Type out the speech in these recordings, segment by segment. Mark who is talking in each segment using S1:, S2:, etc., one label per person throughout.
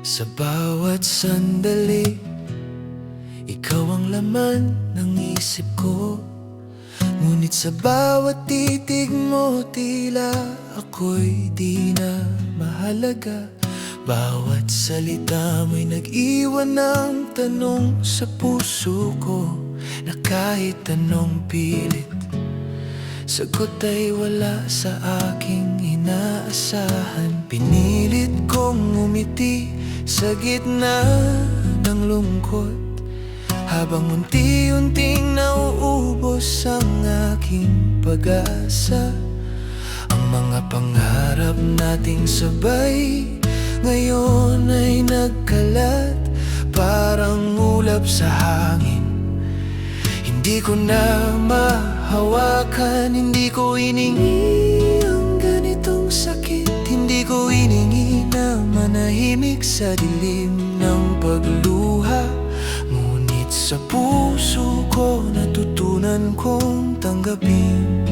S1: Sa bawat sandali, ikaw ang laman ng isip ko. Ngunit sa bawat titig mo, tila ako'y di na mahalaga. Bawat salita mo'y nag-iwan ng tanong sa puso ko, na kahit anong pilit, sagot ay wala sa aking inaasahan. Pinilit kong umiti sa gitna ng lungkot, habang unti-unting nauubos ang aking pag-asa. Ang mga pangarap nating sabay ngayon ay nagkalat, parang ulap sa hangin. Hindi ko na mahawakan, hindi ko iningi ang ganitong sakit. Hindi ko iningi na manahimik sa dilim ng pagluha. Ngunit sa puso ko natutunan kong tanggapin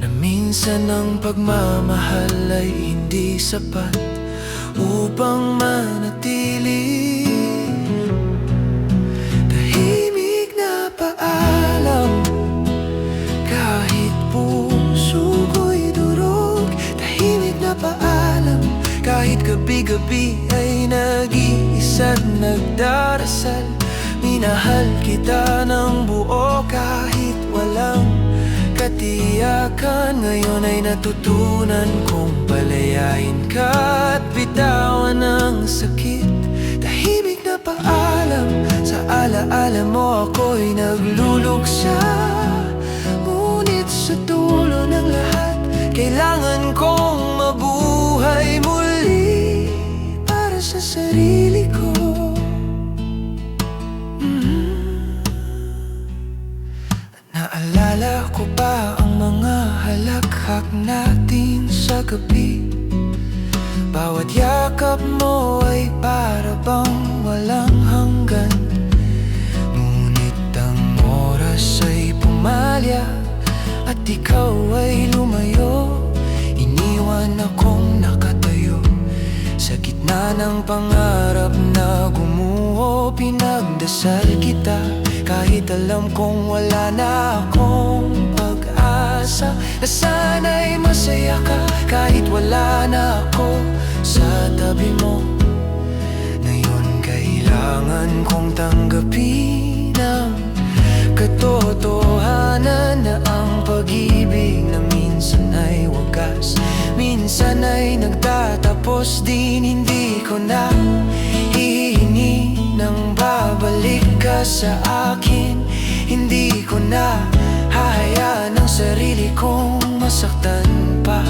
S1: na minsan ang pagmamahal ay hindi sapat upang manatili. Tahimik na paalam, kahit puso ko'y durog. Tahimik na paalam, kahit gabi-gabi ay nag-iisa nagdarasal. Minahal kita ng buo kahit walang katiyakan. Ngayon ay natutunan kong palayain ka at bitawan ang sakit. Tahimik na paalam, sa alaala mo ako'y nagluluksa. Ngunit sa dulo ng lahat, kailangan kong mabuhay muli para sa sarili ko. Naalala ko pa ang mga halakhak natin sa gabi. Bawat yakap mo ay para bang walang hanggan. Ngunit ang oras ay pumalya at ikaw ay lumayo. Iniwan akong nakatayo sa gitna ng pangarap na gumuho. Pinagdasal kita kahit alam kong wala na akong pag-asa, na sana'y masaya ka kahit wala na ako sa tabi mo. Ngayon kailangan kong tanggapin ang katotohanan na ang pag-ibig na minsan ay wagas, minsan ay nagtatapos din. Hindi ko na hihingi nang babalik ka sa akin. Hindi ko na hahayaan ang sarili kong masaktan pa.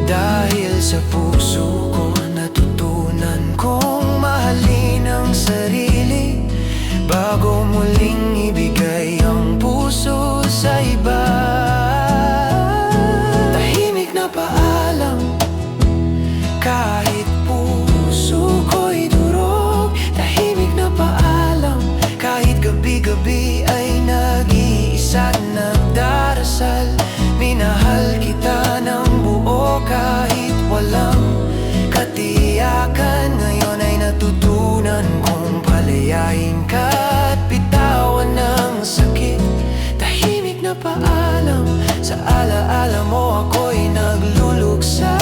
S1: Dahil sa puso ko natutunan kong mahalin ang sarili bago muling ibigay ang puso sa iba. Tahimik na paalam, kahit puso ko'y durog. Tahimik na paalam, kahit gabi-gabi ay nag-iisa nagdarasal. Minahal kita ng buo kahit walang katiyakan. Ngayon ay natutunan kong palayain ka at bitawan ang sakit. Tahimik na paalam, sa alaala mo ako'y nagluluksa.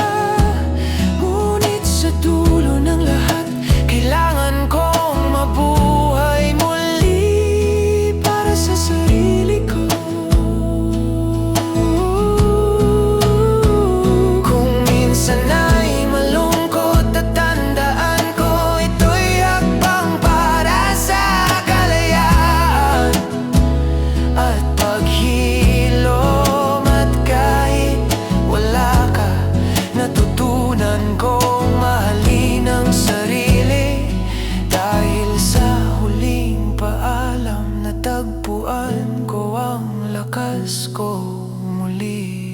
S1: Ngunit sa dulo ng lahat, kailangan kong mabuhay muli para sa sarili ko. Kung minsan ay malungkot at tandaan ko, ito'y hakbang para sa kalayaan at paghilom. At kahit wala ka, natutunan kong mahalin ang sarili. Dahil sa huling paalam, natagpuan ko ang lakas ko muli.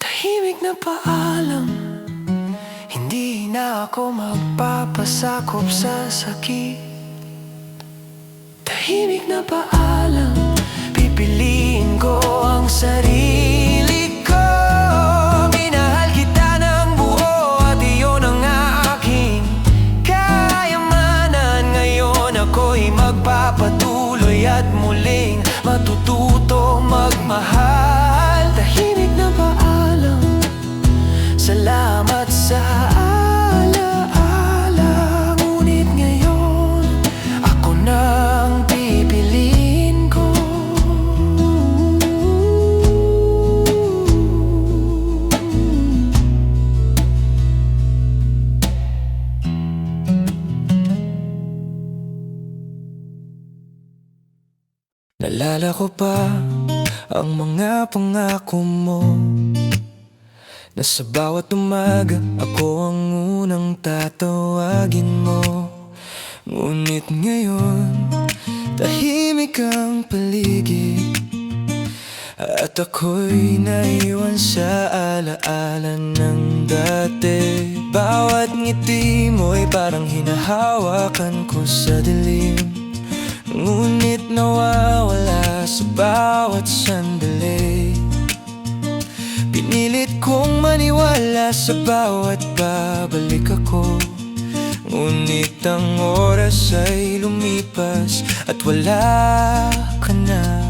S1: Tahimik na paalam, hindi na ako magpapasakop sa sakit. Tahimik na paalam, pipiliin ko ang sarili ko. Minahal kita ng buo at iyon ang magpapatuloy at muling matututo magmahal. Tahimik na paalam, salamat sa alaala. Ngunit ngayon, ako na ang pipiliin ko. Naalala ko pa ang mga pangako mo, na sa bawat umaga ako ang unang tatawagin mo. Ngunit ngayon, tahimik ang paligid, at ako'y naiwan sa alaala ng dati. Bawat ngiti mo'y parang hinahawakan ko sa dilim, ngunit nawawala sa bawat sandali. Pinilit kong maniwala sa bawat babalik ako, ngunit ang oras ay lumipas at wala ka na.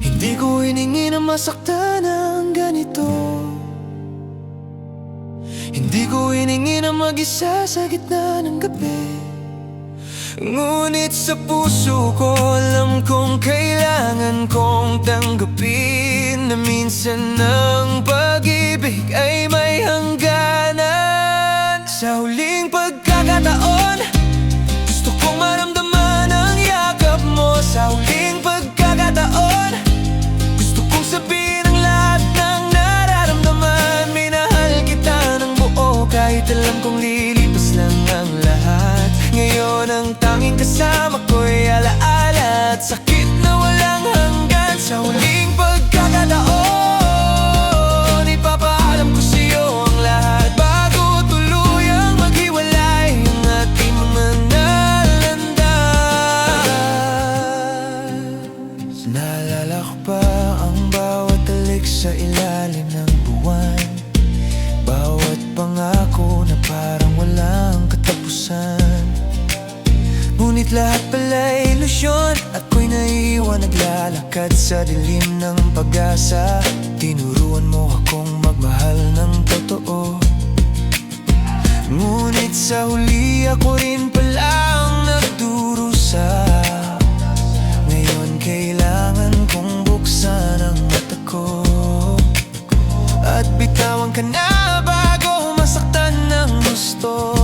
S1: Hindi ko hiningi na masaktan ng ganito, hindi ko hiningi na mag-isa sa gitna ng gabi. Ngunit sa puso ko alam kong kailangan kong tanggapin na minsan ang pag-ibig ay may hangganan. Sa huling pagkakataon, gusto kong maramdaman ang yakap mo. Sa huling pagkakataon, gusto kong sabihin ang lahat ng nararamdaman. Minahal kita ng buo kahit alam kong lilipas lang ang lahat. Ngayon ang tanging kasama ko'y alaala at sakit na walang hanggan. Sa huling pagkakataon, ipapaalam ko sa'yo ang lahat bago tuluyang maghiwalay ang ating mga nalandas. Naalala ko pa ang bawat talik sa ilalim ng buwan, bawat pangako na parang walang katapusan. Ngunit lahat pala'y ilusyon, at ko'y naiwan naglalakad sa dilim ng pag-asa. Tinuruan mo akong magmahal ng totoo, ngunit sa huli ako rin pala ang nagdurusa. Ngayon kailangan kong buksan ang mata ko at bitawan ka na bago masaktan ng gusto.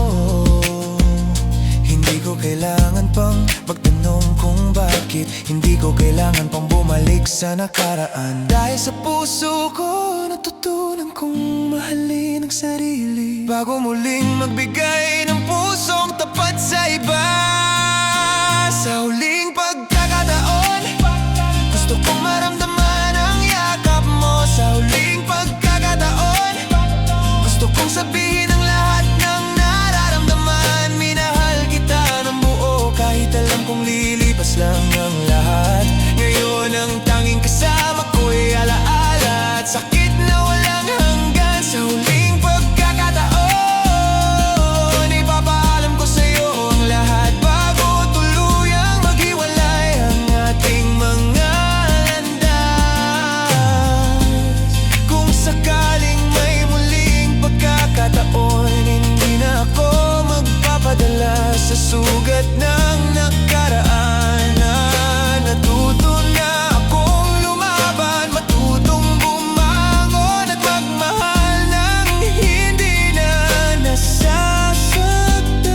S1: Hindi ko kailangan pang magtanong kung bakit, hindi ko kailangan pang bumalik sa nakaraan. Dahil sa puso ko natutunan kong mahalin ang sarili bago muling magbigay ng pusong tapat sa iba. Sa huling pagkakataon, gusto kong maramdaman ang yakap mo. Sa huling pagkakataon, gusto kong sabihin ang lahat ng nararamdaman. Minahal kita ng buo kahit alam kong lilipas lang ang lahat. Ngayon ang tanging kasama ko'y alaala at sakit na walang hanggan. Sa huling pagkakataon, ipapaalam ko sa'yo ang lahat bago tuluyang maghiwalay ang ating mga landas. Kung sakaling may muling pagkakataon, hindi na ako magpapadala sa sugat ng nakaraan. Natuto na akong lumaban, matutong bumangon at magmahal ng hindi na nasasaktan.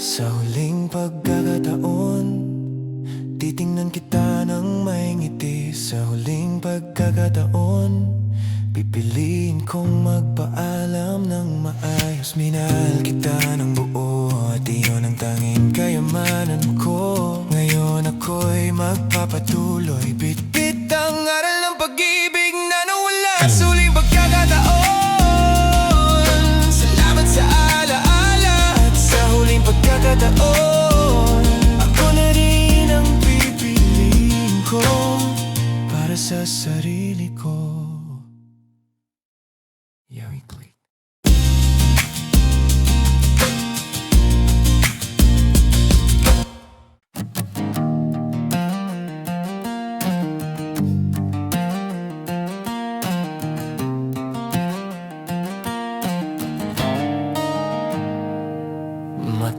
S1: Sa huling pagkakataon, titingnan kita ng may ngiti. Sa huling pagkakataon, pipiliin kong magpaalam ng maayos. Minahal kita ng buo at iyon ang tanging kayamanan ko. Ngayon ako'y magpapatuloy, bitbit ang aral ng pag-ibig na nawala. Sa huling pagkakataon, salamat sa alaala. At sa huling pagkakataon, ako na rin ang pipiliin ko para sa sarili ko. Yowie Click.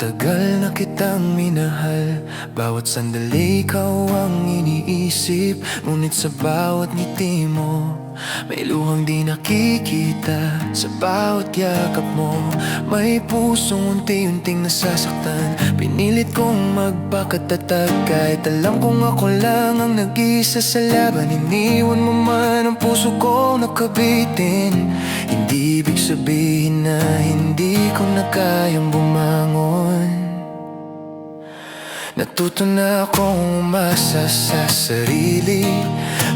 S1: Matagal na kitang minahal, bawat sandali ikaw ang iniisip. Ngunit sa bawat ngiti mo, may luhang di nakikita. Sa bawat yakap mo, may pusong unti-unting nasasaktan. Pinilit kong magpakatatag, kahit alam kong ako lang ang nag-isa sa laban. Iniwan mo man ang puso ko nakabitin. Hindi ibig sabihin na hindi ko na kayang bumangon. Natuto na akong umasa sa sarili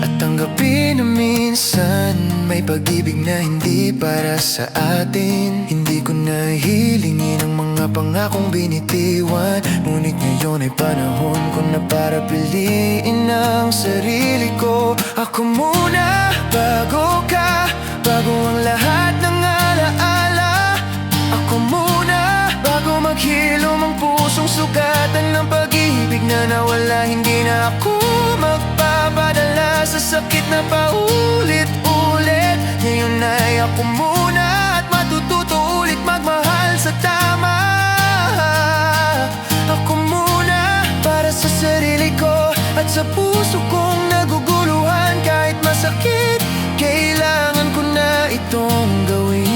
S1: at tanggapin na minsan may pag-ibig na hindi para sa atin. Hindi ko na hilingin ang mga pangakong binitiwan, ngunit ngayon ay panahon ko na para piliin ang sarili ko. Ako muna bago ka, bago ang lahat ng alaala. Ako muna bago maghilom ang pusong sugatan ng pag-ibig na nawala. Hindi na ako magpapadala sa sakit na paulit-ulit. Ngayon ay ako muna at matututo ulit magmahal sa tama. Ako muna para sa sarili ko at sa puso kong naguguluhan. Kahit masakit, kailangan ko na itong gawin.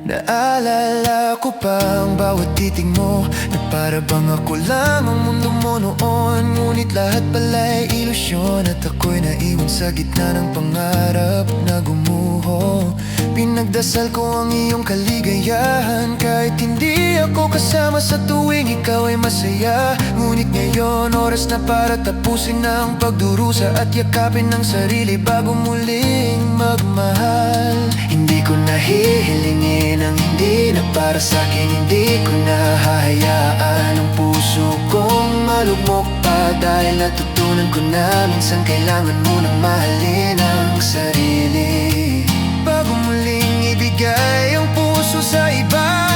S1: Naalala ko pa ang bawat titig mo, na para bang ako lang ang mundo mo noon. Ngunit lahat pala'y ilusyon at ako'y naiwan sa gitna ng pangarap na gumuho. Pinagdasal ko ang iyong kaligayahan, kahit hindi ako kasama sa tuwing ikaw ay masaya. Ngunit ngayon oras na para tapusin ang pagdurusa at yakapin ng sarili bago muling magmahal. Hindi ko na hihilingin ang hindi na para sa'kin. Hindi ko na hahayaan ang puso kong malugmok pa, dahil natutunan ko na minsan kailangan mo nang mahalin ang sarili bago muling ibigay ang puso sa iba.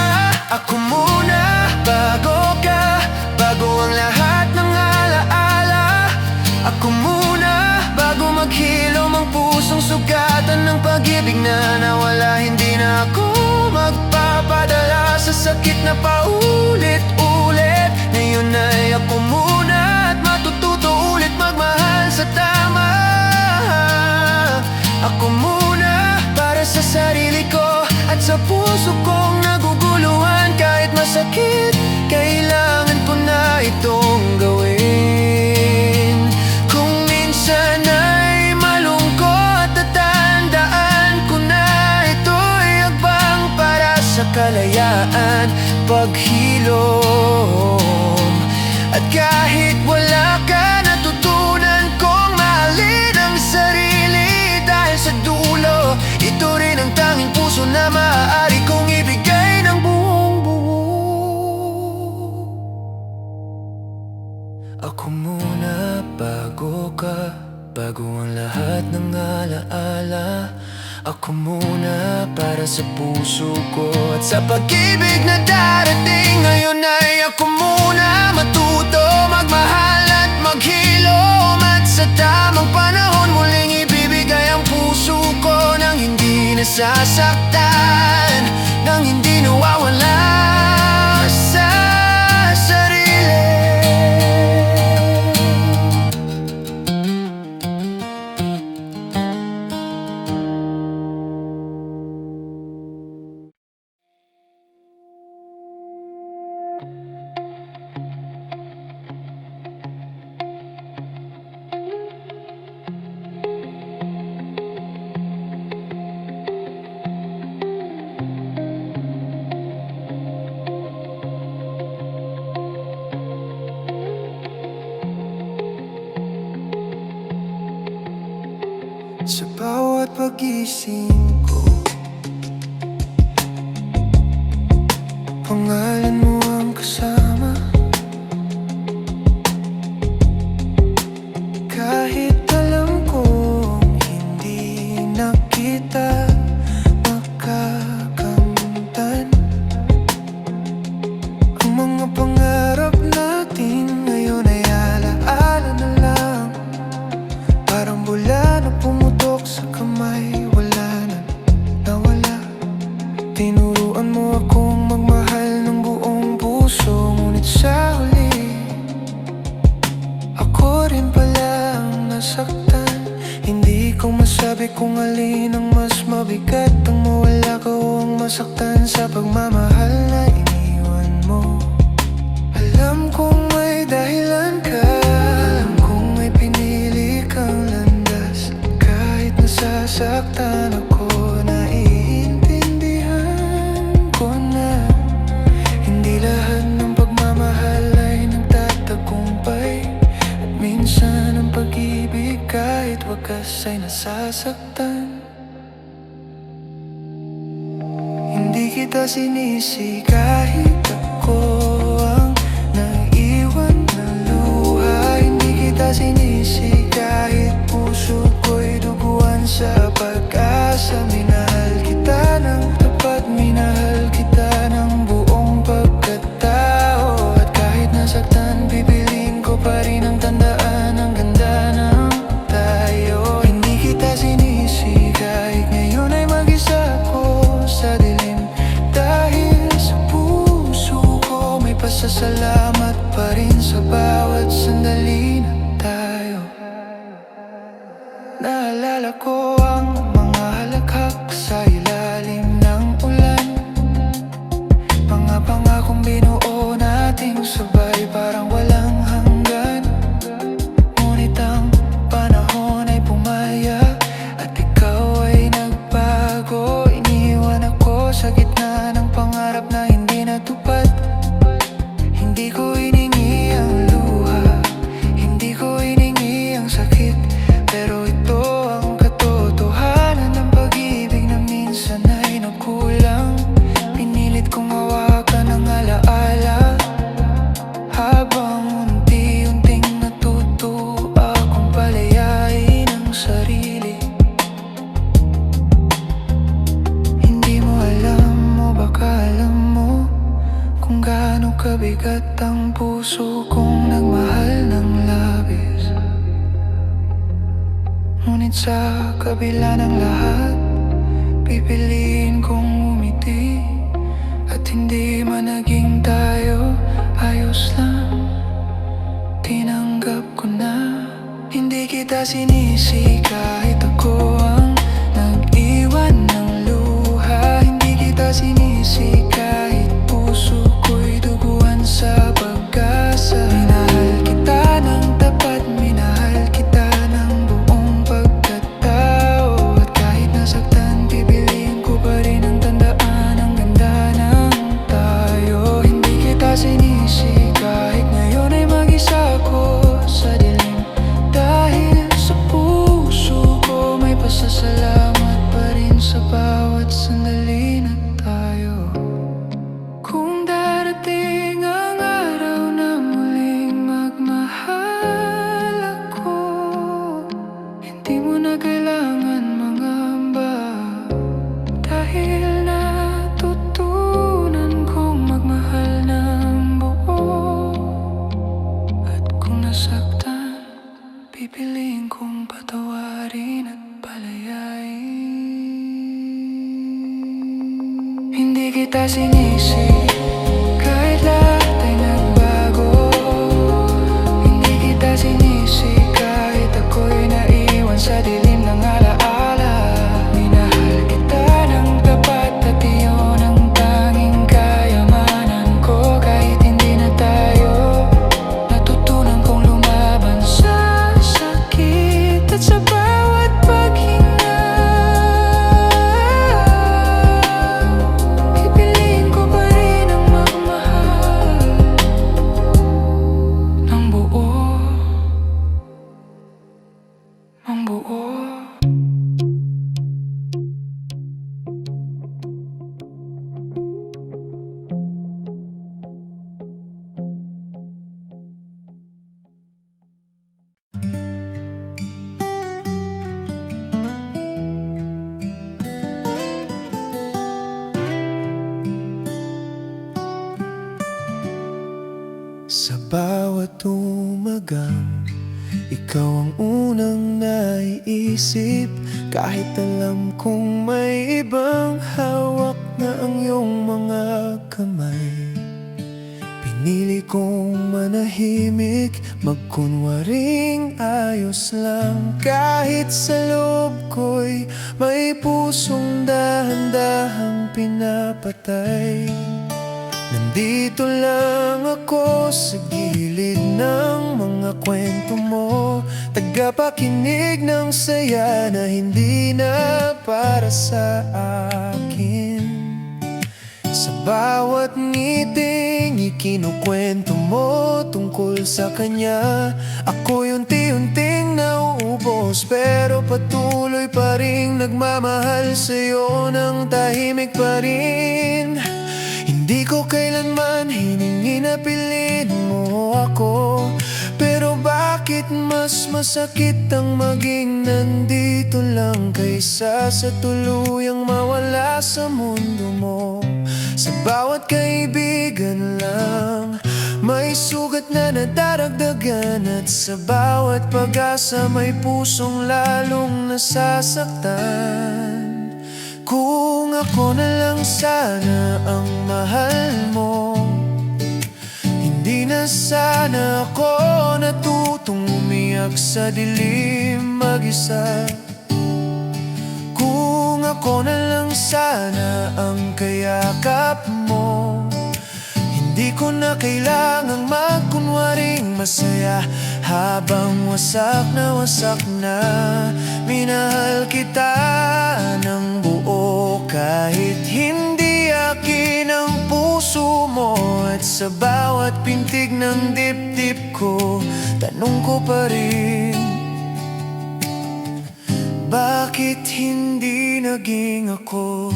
S1: Ako muna bago ka, bago ang lahat ng alaala. Ako muna bago maghilom ang pusong sugatan ng pag-ibig na nawala. Hindi na ako magpapadala sa sakit na paulit-ulit. Ngayon ay ako muna at matututo ulit magmahal sa tama. Ako muna para sa sarili ko at sa puso kong naguguluhan. Kahit masakit, kailangan ko na itong gawin. Kung minsan ay malungkot, tatandaan ko na ito'y hakbang para sa kalayaan, paghilom. At kahit wala ka, natutunan kong mahalin ang sarili, dahil sa dulo, ito rin ang tanging puso na maaari kong ibigay ng buong buo. Ako muna bago ka, bago ang lahat ng alaala. Ako muna para sa puso ko at sa pag-ibig na darating. Ngayon ay ako muna matuto magmahal at maghilom. At sa tamang panahon muling ibibigay ang puso ko nang hindi nasasaktan, nang hindi nawawala sa sarili. Sa bawat pagising ko, pangalan mo ang kasama. Kahit alam kong hindi na kita makakamtan, ang mga pangarap natin ngayon ay alaala na lang. Parang bula na pumutok sa kamay, wala na sabi kung alin ang mas mabigat, ang mawala ka o ang masaktan sa pagmamahal na iniwan mo. Alam kong may dahilan ka, alam kong may pinili kang landas. Kahit nasasaktan ako, naiintindihan ko na hindi lahat ng pagmamahal ay nagtatagumpay. At minsan ang pag-ibig kahit wagas ay nasasaktan. Hindi kita sinisi kahit ako ang naiwan na luha. Hindi kita sinisi kahit puso ko'y duguan sa pag-asa. Minahal kita ng tapat, minahal kita ng buong pagkatao. At kahit nasaktan, pipiliin ko pa rin ang tandaan ang ganda ng tayo. Hindi kita sinisi kahit ngayon ay mag-isa ko sa dilim. Dahil sa puso ko may pasasalamat pa rin sa bawat sandali na tayo. Naalala ko ang mga halakhak sa ilalim ng ulan, mga pangakong binuo nating sabay parang walang hanggan. Ngunit ang panahon ay pumaya at ikaw ay nagbago. Iniwan ako sa gitna ng pangarap na hindi natupad. Hindi ko iningi ang luha, hindi ko iningi ang sakit, pero ito ang katotohanan ng pag-ibig na minsan ay nagkulang. Pinilit kong hawakan ang alaala habang unti-unting natuto akong palayain ang sarili. Hindi mo alam o baka alam mo kung gaano kabigat ang puso kong nagmahal ng labis. Ngunit sa kabila ng lahat, pipiliin kong umiti. At hindi man naging tayo, ayos lang, tinanggap ko na. Hindi kita sinisi kahit ako ang nag-iwan ng luha. Hindi kita sinisi kahit puso ko'y duguan sa pag-asa. Minahal kita ng tapat, minahal kita ng buong pagkatao. At kahit nasaktan, pipiliin ko pa rin ang tandaan ang ganda ng tayo. Hindi kita sinisi kahit ngayon ay mag-isa ko sa dilim. Dahil sa puso ko may pasasalamat pa rin sa bawat sandali na tayo. Kung darating ang araw na muling magmahal ako, hindi mo na kailangan mangamba. Dahil natutunan kong magmahal ng buo. At kung nasaktan, pipiliin kong patawarin at palayain. Hindi kita sinisi kahit lahat ay nagbago. Hindi kita sinisi kahit ako'y naiwan sa dilim ng alaala. Minahal kita ng tapat at iyon ang tanging kayamanan ko. Kahit hindi na tayo, natutunan kong lumaban sa sakit at sa bawat paghinga. Pipiliin ko pa rin ang magmahal ng buo, ng buo. Sa bawat umagang, ikaw ang unang naiisip. Kahit alam kong may ibang hawak na ang iyong mga kamay. Pinili kong manahimik, magkunwaring ayos lang. Kahit sa loob ko'y may pusong dahan-dahang pinapatay. Nandito lang ako sa gilid ng mga kwento mo, tagapakinig ng saya na hindi na para sa akin. Sa bawat ngiting ikinukwento mo tungkol sa kanya, ako'y unti-unting nauubos, pero patuloy pa rin nagmamahal sa'yo ng tahimik pa rin. Hindi ko kailanman hiningi na piliin mo ako, pero bakit mas masakit ang maging nandito lang kaysa sa tuluyang mawala sa mundo mo? Sa bawat kaibigan lang may sugat na nadaragdagan, at sa bawat pag-asa may pusong lalong nasasaktan. Kung ako na lang sana ang mahal mo, hindi na sana ako natutong umiyak sa dilim mag-isa. Kung ako na lang sana ang kayakap mo, hindi ko na kailangang magkunwaring masaya. Habang wasak na minahal kita ng buo, kahit hindi akin ang puso mo. At sa bawat pintig ng dibdib ko, tanong ko pa rin, bakit hindi naging ako?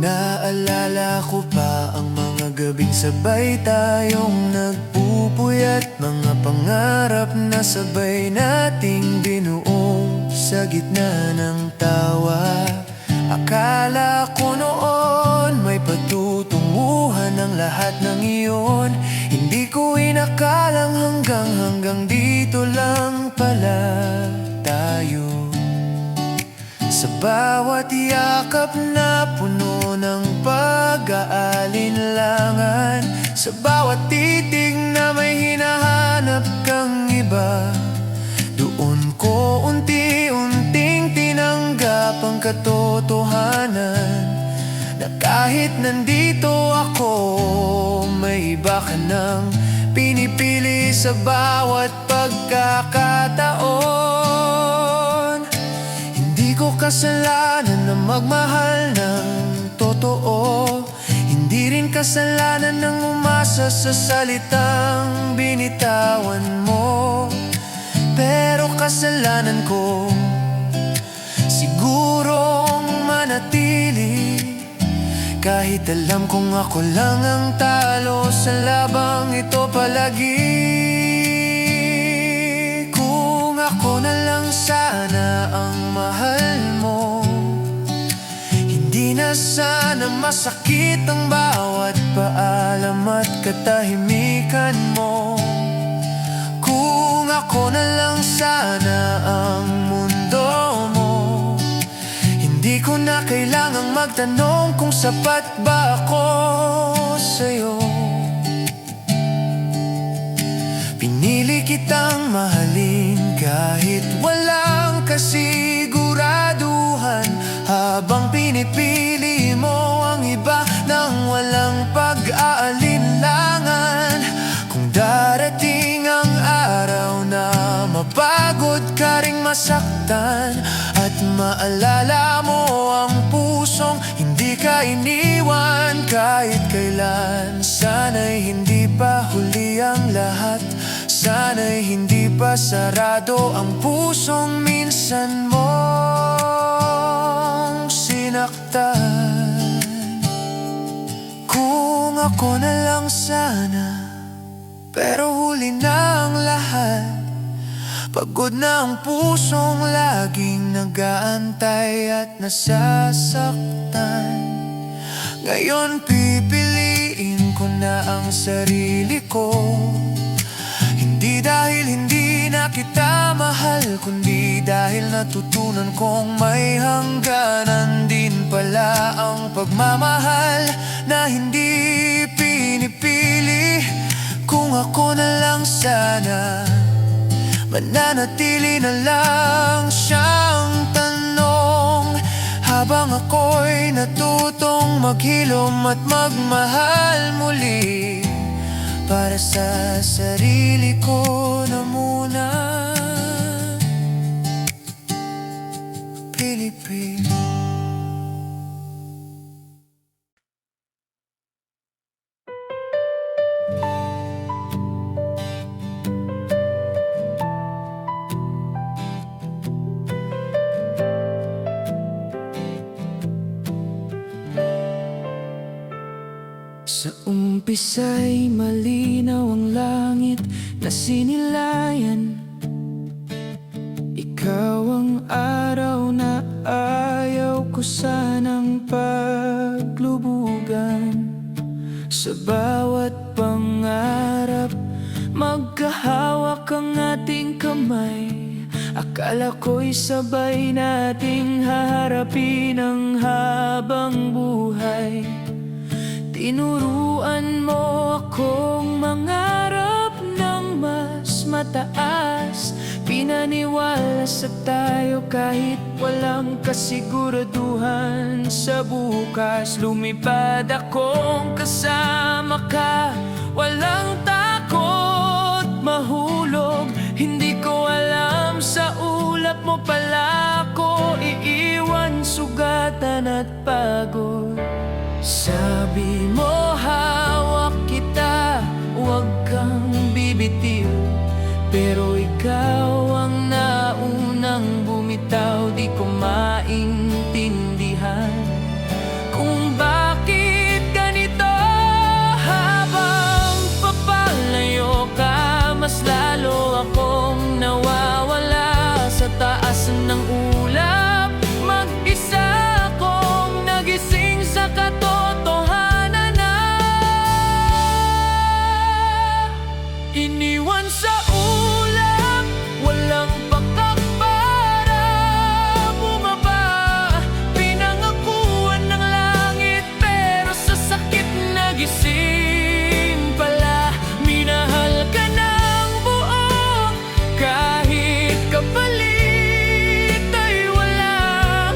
S1: Naalala ko pa ang mga gabing sabay tayong nagpupuyat, mga pangarap na sabay nating binuo sa gitna ng tawa. Akala ko noon may patutunguhan ang lahat ng iyon. Hindi ko inakalang hanggang dito lang pala tayo. Sa bawat yakap na puno ng pag-aalinlangan, sa bawat titig na may hinahanap kang iba, doon ko unti-unting tinanggap ang katotohanan na kahit nandito ako, may iba ka nang pinipili sa bawat pagkakataon. Hindi ko kasalanan na magmahal ng totoo, hindi rin kasalanan ng umasa sa salitang binitawan mo. Pero kasalanan ko sigurong manatili, kahit alam kong ako lang ang talo sa labang ito palagi. Kung ako na lang sana ang mahal mo, hindi na sana masakit ang bawat paalam at katahimikan mo. Kung ako na lang sana ang mundo mo, hindi ko na kailangang magtanong kung sapat ba ako sa'yo. Pinili kitang mahalin kahit walang kasiguraduhan, habang pinipili mo ang iba nang walang pag-aalinlangan. Kung darating ang araw na mapagod ka ring masaktan, at maalala mo ang pusong hindi ka iniwan kahit kailan, sana'y hindi pa huli ang lahat, sana'y hindi pa sarado ang pusong minsan mong sinaktan. Kung ako na lang sana, pero huli na ang lahat. Pagod na ang pusong laging nag-aantay at nasasaktan. Ngayon pipiliin ko na ang sarili ko, hindi dahil hindi di na kita mahal, kundi dahil natutunan kong may hangganan din pala ang pagmamahal na hindi pinipili. Kung ako na lang sana, mananatili na lang siyang tanong, habang ako'y natutong maghilom at magmahal muli, para sa sarili ko na muna. Pilipino. Sa umpisa'y malinaw ang langit na sinilayan. Ikaw ang araw na ayaw ko sanang paglubugan. Sa bawat pangarap, magkahawak ang ating kamay. Akala ko'y sabay nating haharapin ang habang buhay. Tinuruan mo akong mangarap ng mas mataas. Pinaniwala sa tayo kahit walang kasiguraduhan sa bukas. Lumipad akong kasama ka, walang takot mahulog. Hindi ko alam sa ulap mo pala ko iiwan, sugatan at pagod. Sabi mo hawak kita, huwag kang bibitiw. Pero ikaw ang naunang bumitaw. Di ko maintindihan kung bakit ganito. Habang papalayo ka, mas lalo akong nawawala sa taas ng ulap. Mag-isa akong nagising sa katotohanan na iniwan sa ulap, walang pakak para bumaba. Pinangakuan ng langit pero sa sakit nagising pala. Minahal ka ng buo kahit kapalit ay wala.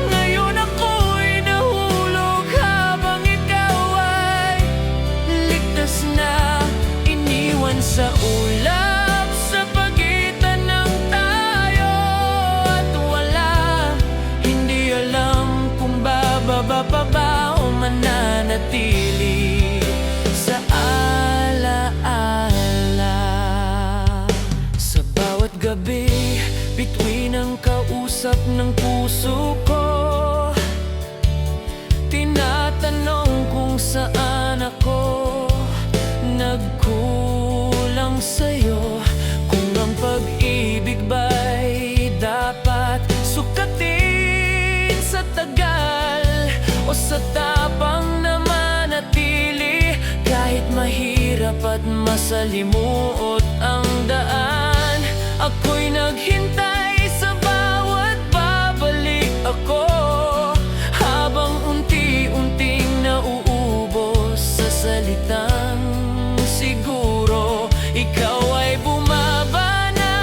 S1: Ngayon ako'y nahulog habang ikaw ay ligtas na. Iniwan sa ulap sa pagitan ng tayo at wala. Hindi alam kung bababa pa ba o mananatili sa alaala. Sa bawat gabi, bituin ang kausap ng puso ko. Tinatanong kung saan ako nagkulang sa'yo. Kung ang pag-ibig ba'y dapat sukatin sa tagal o sa tapang na manatili. Kahit mahirap at masalimuot ang daan, ako'y naghintay sa bawat babalik ako. Habang unti-unting nauubos sa salitang siguro, ikaw ay bumaba na.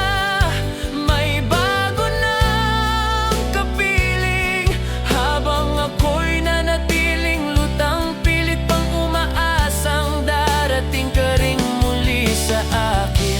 S1: May bago ng kapiling, habang ako'y nanatiling lutang. Pilit pang umaasang darating ka ring muli sa akin.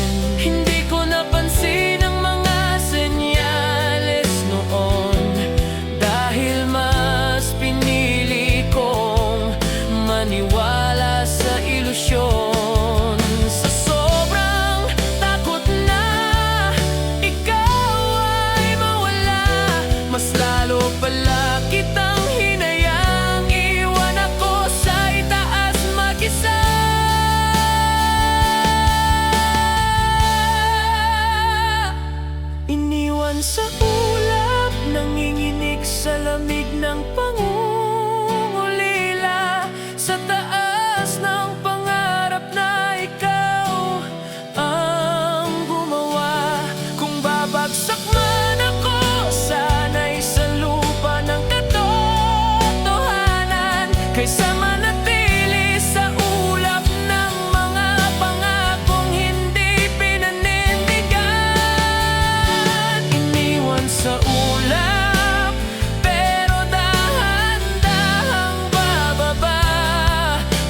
S1: kaysa manatili sa ulap ng mga pangakong hindi pinanindigan. Iniwan sa ulap, pero dahan-dahang bababa.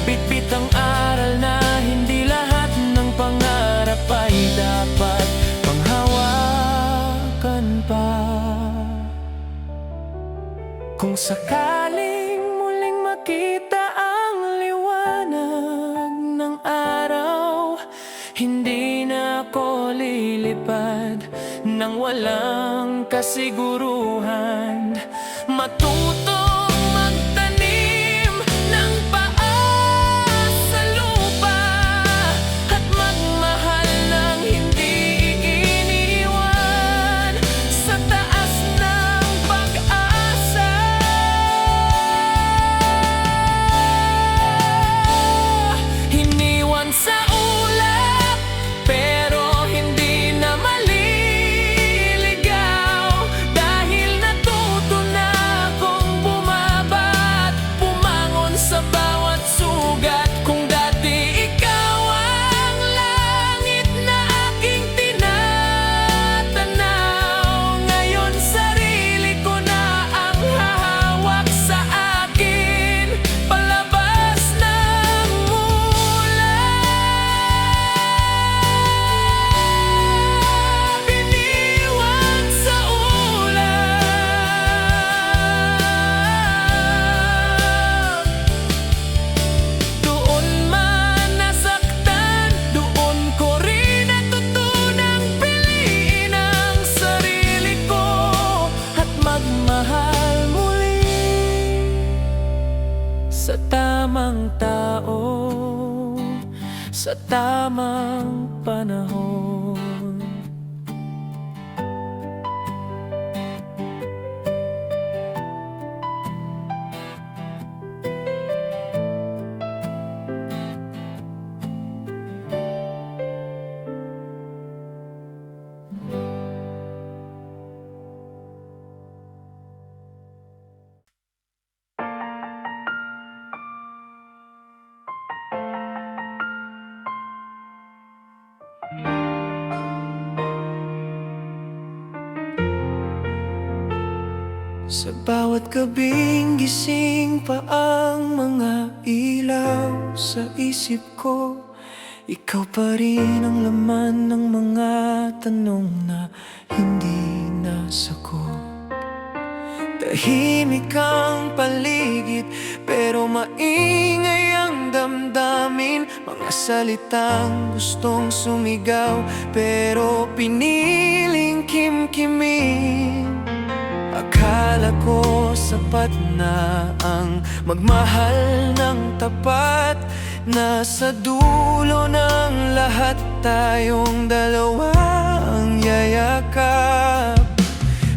S1: Bitbit ang aral na hindi lahat ng pangarap ay dapat panghawakan pa. Kung sakaling muling makita ang liwanag ng araw, hindi na ako lilipad nang walang kasiguruhan. Matutong magtanim ng paa sa lupa at magmahal ng hindi iniwan sa taas ng pag-asa. Iniwan sa ulap, pero hindi na maliligaw, dahil natuto na akong bumabat, bumangon sa bawat sugat. Kung dati ikaw ang langit na aking tinatanaw, ngayon sarili ko na ang hahawak sa akin, palabas ng ulap. Iniwan sa ulap. Doon man nasaktan, doon ko rin natutunang piliin ang sarili ko at magmahal muli sa tamang tao, sa tamang panahon. Sa bawat gabing gising pa ang mga ilaw sa isip ko, ikaw pa rin ang laman ng mga tanong na hindi nasagot. Tahimik ang paligid, pero maingay ang damdamin. Mga salitang gustong sumigaw, pero piniling kimkimin. Akala ko sapat na ang magmahal ng tapat, nasa dulo ng lahat tayong dalawa ang yayakap.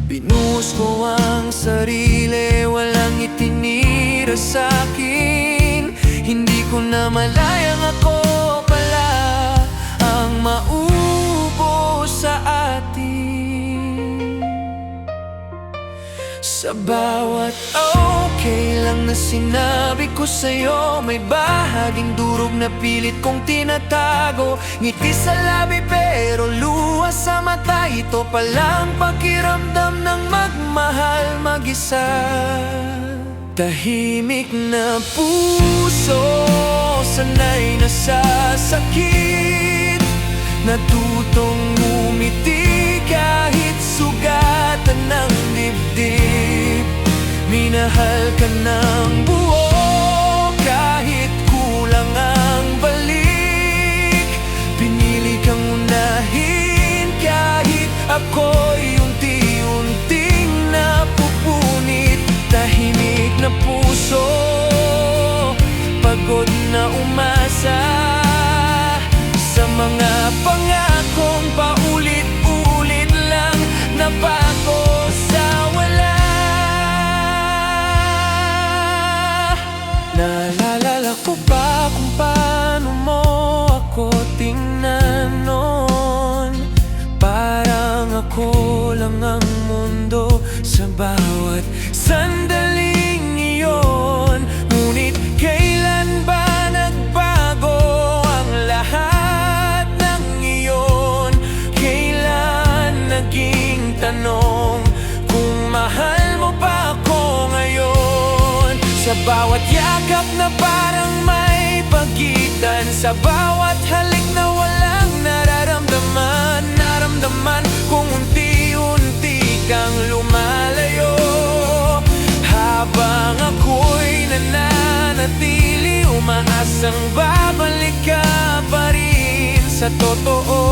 S1: Binuhos ko ang sarili, walang itinira sa'kin. Hindi ko na malayang ako pala ang maubo sa atin. Sa bawat okay lang na sinabi ko sa'yo, may bahaging durog na pilit kong tinatago. Ngiti sa labi pero luha sa mata, ito palang pakiramdam ng magmahal mag-isa. Tahimik na puso, sanay na sa sakit, natutong umiti kahit sugatan ng dibdib. Minahal ka ng buo kahit kulang ang balik. Pinili kang unahin kahit ako'y unti-unting napupunit. Tahimik na puso, pagod na umasa sa mga pangakong paulit-ulit lang napako sa wala. Naalala ko pa kung paano mo ako tingnan noon. Parang ako lang ang mundo sa bawat sandaling iyon. Ngunit Sa bawat yakap na parang may pagitan, sa bawat halik na walang nararamdaman. Naramdaman kung unti-unti kang lumalayo, habang ako'y nananatili, umaasang babalik ka pa rin sa totoo.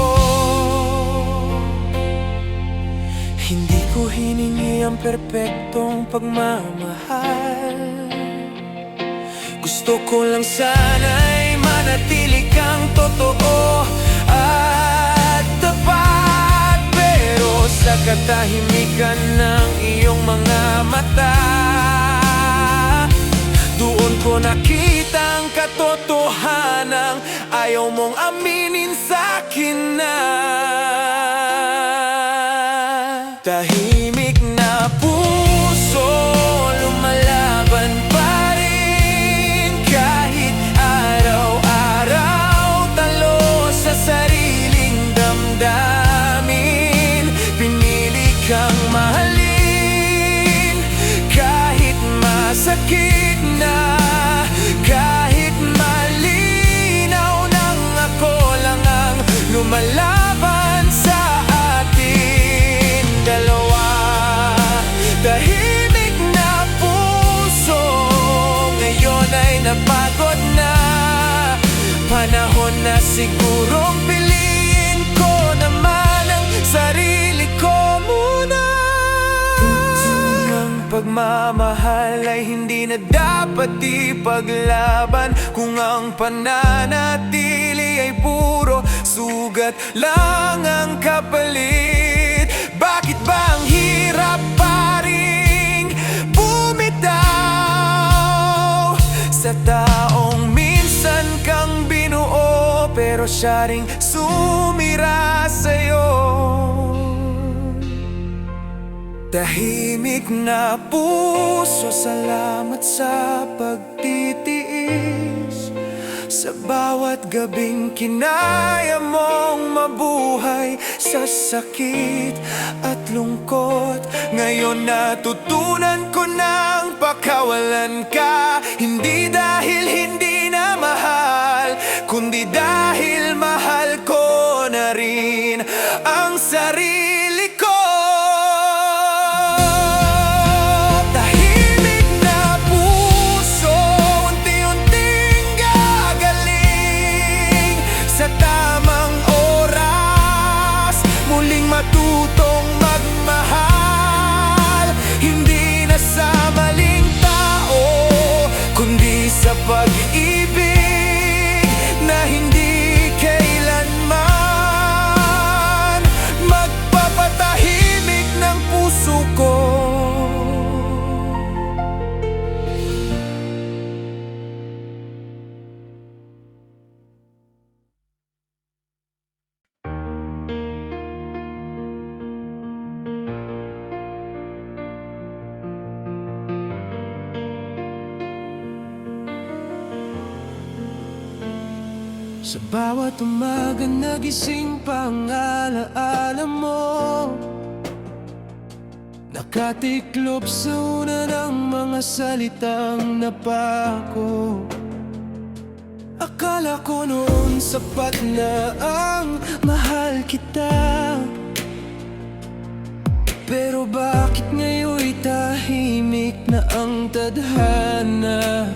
S1: Hindi ko hiningi ang perpektong pagmamahal, gusto ko lang sana'y manatili kang totoo at tapat. Pero sa katahimikan ng iyong mga mata, doon ko nakita ang katotohanang ayaw mong aminin sa'kin na. Tahimik na puso, lumalaban pa rin, kahit araw-araw talo sa sariling damdamin. Pinili kang mahalin kahit masakit na, kahit malinaw nang ako lang ang lumalaban sa tahimik na puso. Ngayon ay napagod na, panahon na sigurong piliin ko naman ang sarili ko muna. Ang pagmamahal ay hindi na dapat ipaglaban, kung ang pananatili ay puro sugat lang ang kapalit. Bakit ba ang hirap pa ring bumitaw sa taong minsan kang binuo, pero siya ring sumira sa'yo? Tahimik na puso, salamat sa pagtitiis. Sa bawat gabing kinaya mong mabuhay sa sakit at lungkot, ngayon natutunan ko nang pakawalan ka. Hindi dahil hindi na mahal, kundi dahil mahal ko na rin ang sarili ko. Matutong magmahal, hindi na sa maling tao, kundi sa pag-ibig na hindi kailanman magpapatahimik ng puso ko. Sa bawat umaga nagising pang alaala mo, nakatiklop sa una ng mga salitang napako. Akala ko noon sapat na ang mahal kita, pero bakit ngayon'y tahimik na ang tadhana?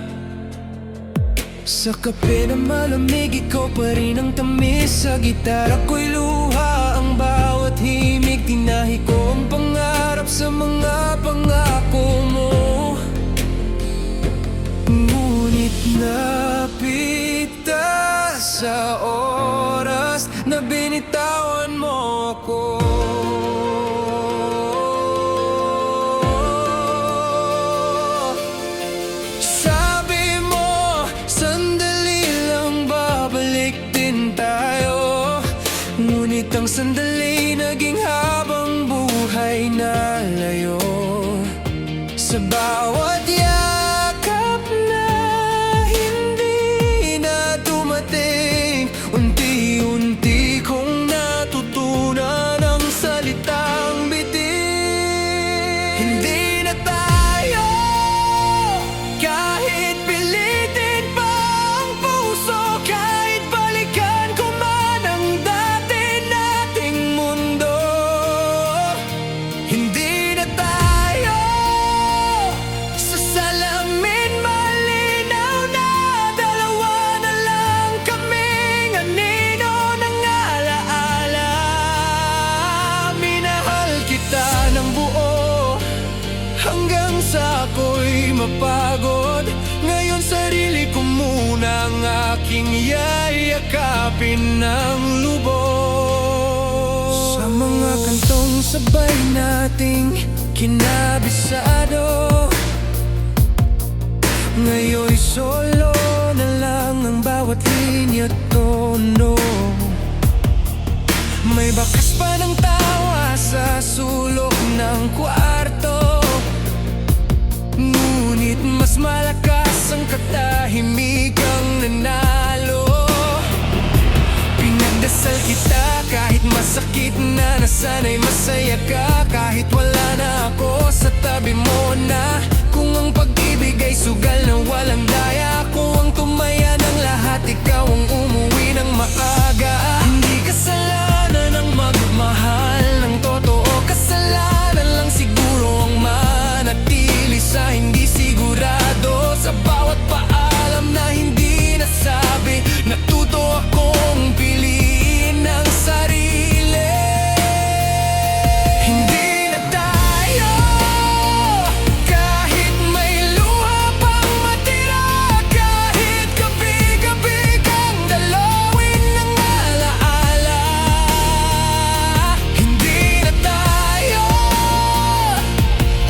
S1: Sa kape na malamig, ikaw pa rin ang tamis. Sa gitara ko'y luha ang bawat himig. Tinahi ko ang pangarap sa mga pangako mo, ngunit napita sa oras na binitawan mo ako. Ang sandali naging habang buhay na layo. Sa bawat yakap na hindi na dumating, unti-unti kong natutunan ang salitang bitin. Hindi na tayo kahit hanggang sa ako'y mapagod. Ngayon sarili ko muna ang aking yayakapin ng lubos. Sa mga kantong sabay nating kinabisado, ngayon'y solo na lang ang bawat linya tono. May bakas pa ng tawa sa sulok ng kwarto, ngunit mas malakas ang katahimikang nanalo. Pinagdasal kita kahit masakit na, nasana'y masaya ka kahit wala na ako sa tabi mo na. Kung ang pag-ibig ay sugal na walang daya, ako ang tumaya ng lahat, ikaw ang umuwi ng maaga. Hindi kasalanan ang magmahal ng totoo, kasalanan lang siguro ang manatili sa hindi sigurado. Sa bawat paalam na hindi nasabi, natuto akong piliin ang sarili. Hindi na tayo, kahit may luha pang matira, kahit gabi-gabi kang dalawin ng alaala. Hindi na tayo,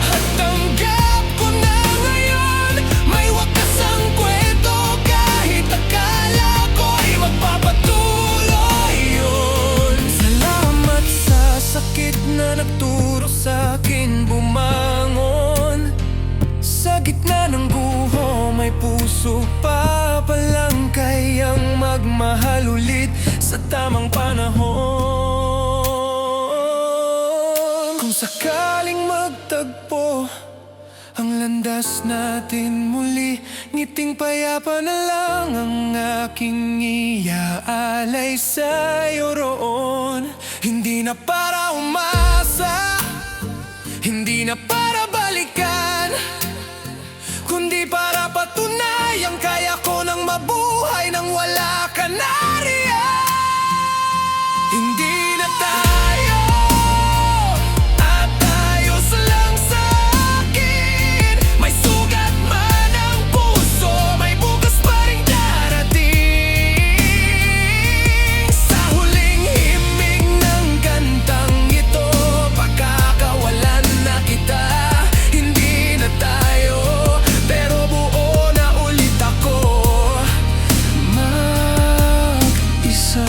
S1: at tanggap ko na ngayon may wakas ang kwento, kahit akala ko'y magpapatuloy yun. Salamat sa sakit na nagturo sa'kin bumangon. Sa gitna ng guho may puso pa palang kayang magmahal ulit sa tamang panahon. Kung sakaling magtagpo ang landas natin muli, ngiting payapa na lang ang aking iaalay sa'yo roon. Hindi na para umasa, hindi na para balikan, kundi para patunayan kaya ko nang mabuhay nang wala ka na riyan. Hindi na tayo, at ayos lang sa'kin. May sugat man ang puso, may bukas pa rin darating. Sa huling himig ng kantang ito, pagkakawalan na kita. Hindi na tayo, pero buo na ulit ako mag-isa.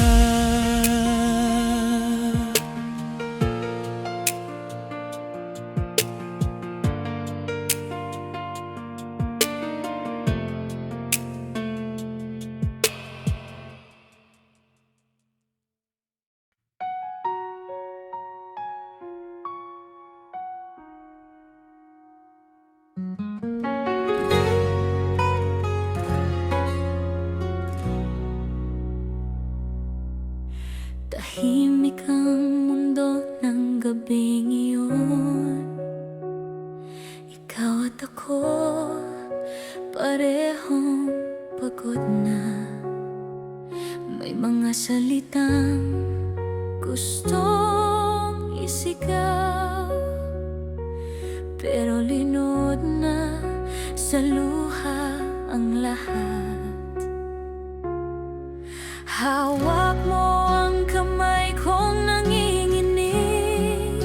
S2: Tahimik ang mundo ng gabing iyon. Ikaw at ako, parehong pagod na. May mga salitang gustong isigaw, pero linod na sa luha ang lahat. Hawak mo ang kamay kong nanginginig,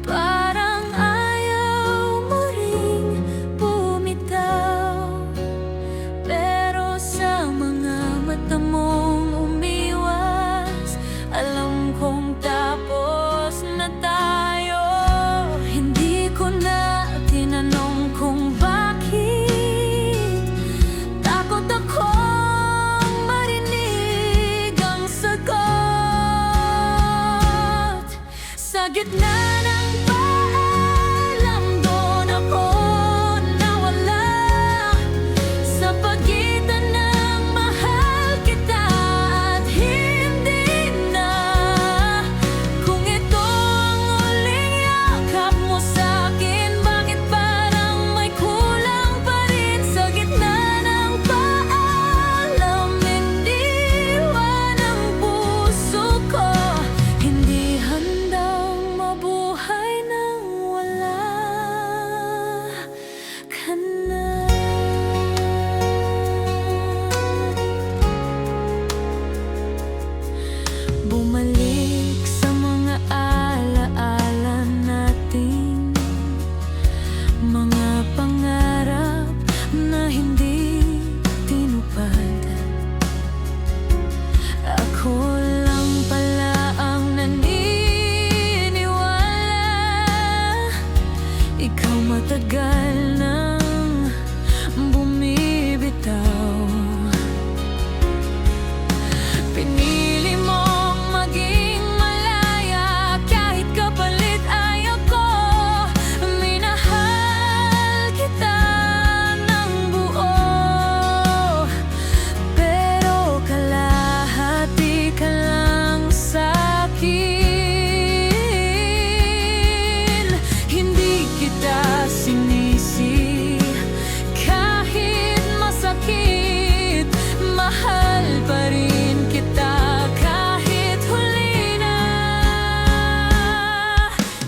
S2: parang ayaw mo ring bumitaw. Pero sa mga mata mong umiwas, alam kong tapos na tayo. Hindi ko na tinanong kung bakit, takot akong marinig matagal nang bumibitaw. Pinili mong maging malaya kahit kapalit ay ako. Minahal kita ng buo, pero kalahati ka lang sa'kin. Hindi kita sinisi kahit masakit. Mahal pa rin kita kahit huli na.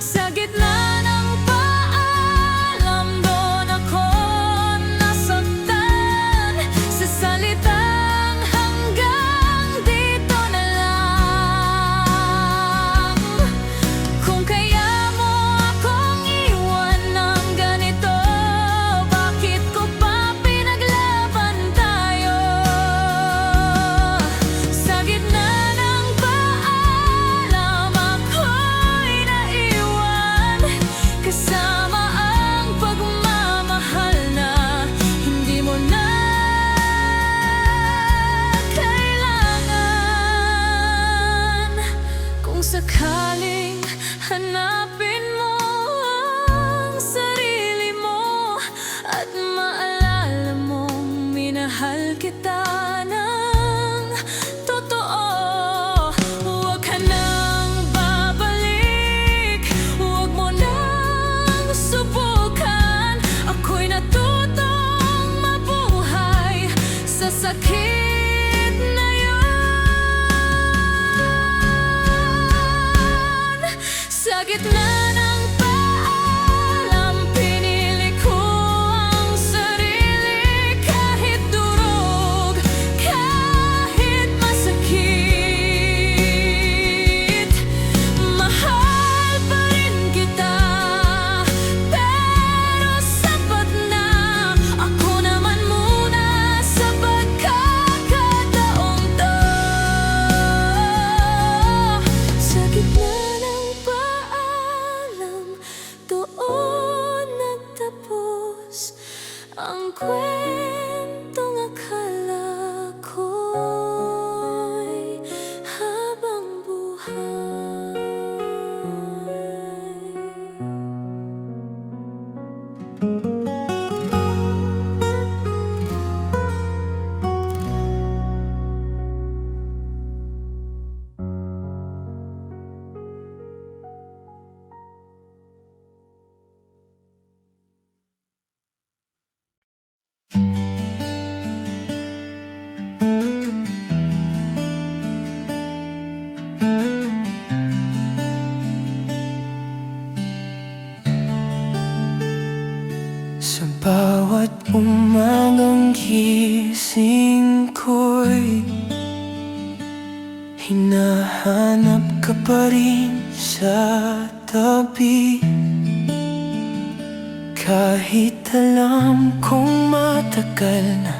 S2: Sa gitna ng paalam, doon ako nasaktan. Sa salitang hanggang dito na lang. Kung kaya mo akong iwan ng ganito, bakit ko pa pinaglaban tayo? Sa gitna ng paalam, ako'y naiwan kasama ang pagmamahal na hindi mo na kailangan. Kung sakaling hanapin mo ang sarili mo at maalala mong minahal kita ng totoo, huwag ka nang babalik, huwag mo nang subukan. Ako'y natutong mabuhay sa sakit na yun. Sa gitna ng paalam, pinili ko ang sarili kahit durog, kahit masakit. Mahal pa rin kita, pero sapat na. Ako naman muna sa pagkakataong to. Sa gitna ng paalam, doon nagtapos ang kwentong akala ko'y habang buhay.
S1: Sa bawat umagang gising ko'y hinahanap ka pa rin sa tabi. Kahit alam kong matagal na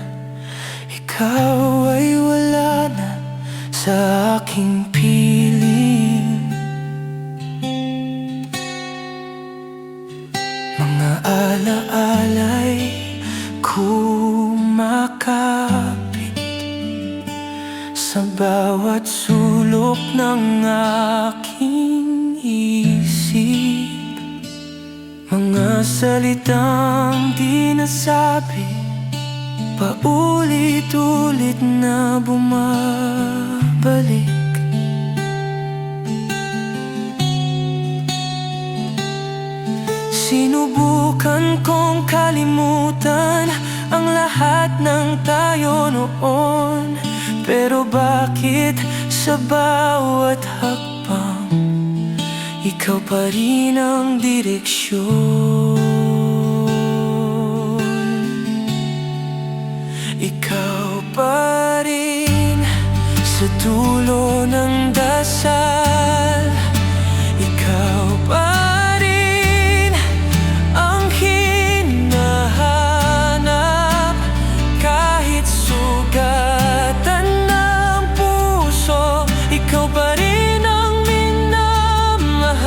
S1: ikaw ay wala na sa aking piling. Mga alaala'y kumakapit sa bawat sulok ng aking isip. Mga salitang di nasabi, paulit-ulit na bumabalik. Sinubukan kong kalimutan ang lahat ng tayo noon, pero bakit sa bawat hakbang ikaw pa rin ang direksyon? Ikaw pa rin sa dulo ng dasal. Ikaw pa rin ang hinahanap kahit sugatan ng puso. Ikaw pa rin ang minamahal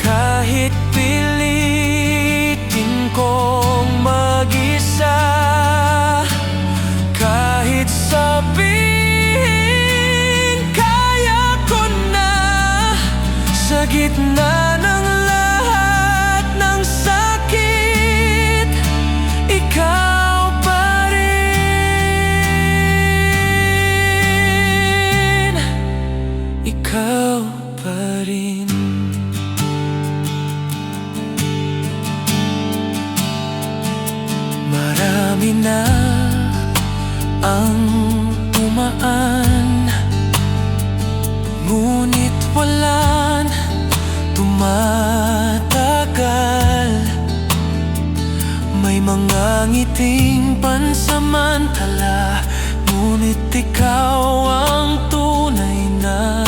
S1: kahit Marami na ang tumaan, ngunit walang tumatagal. May mga ngiting pansamantala, ngunit ikaw ang tunay na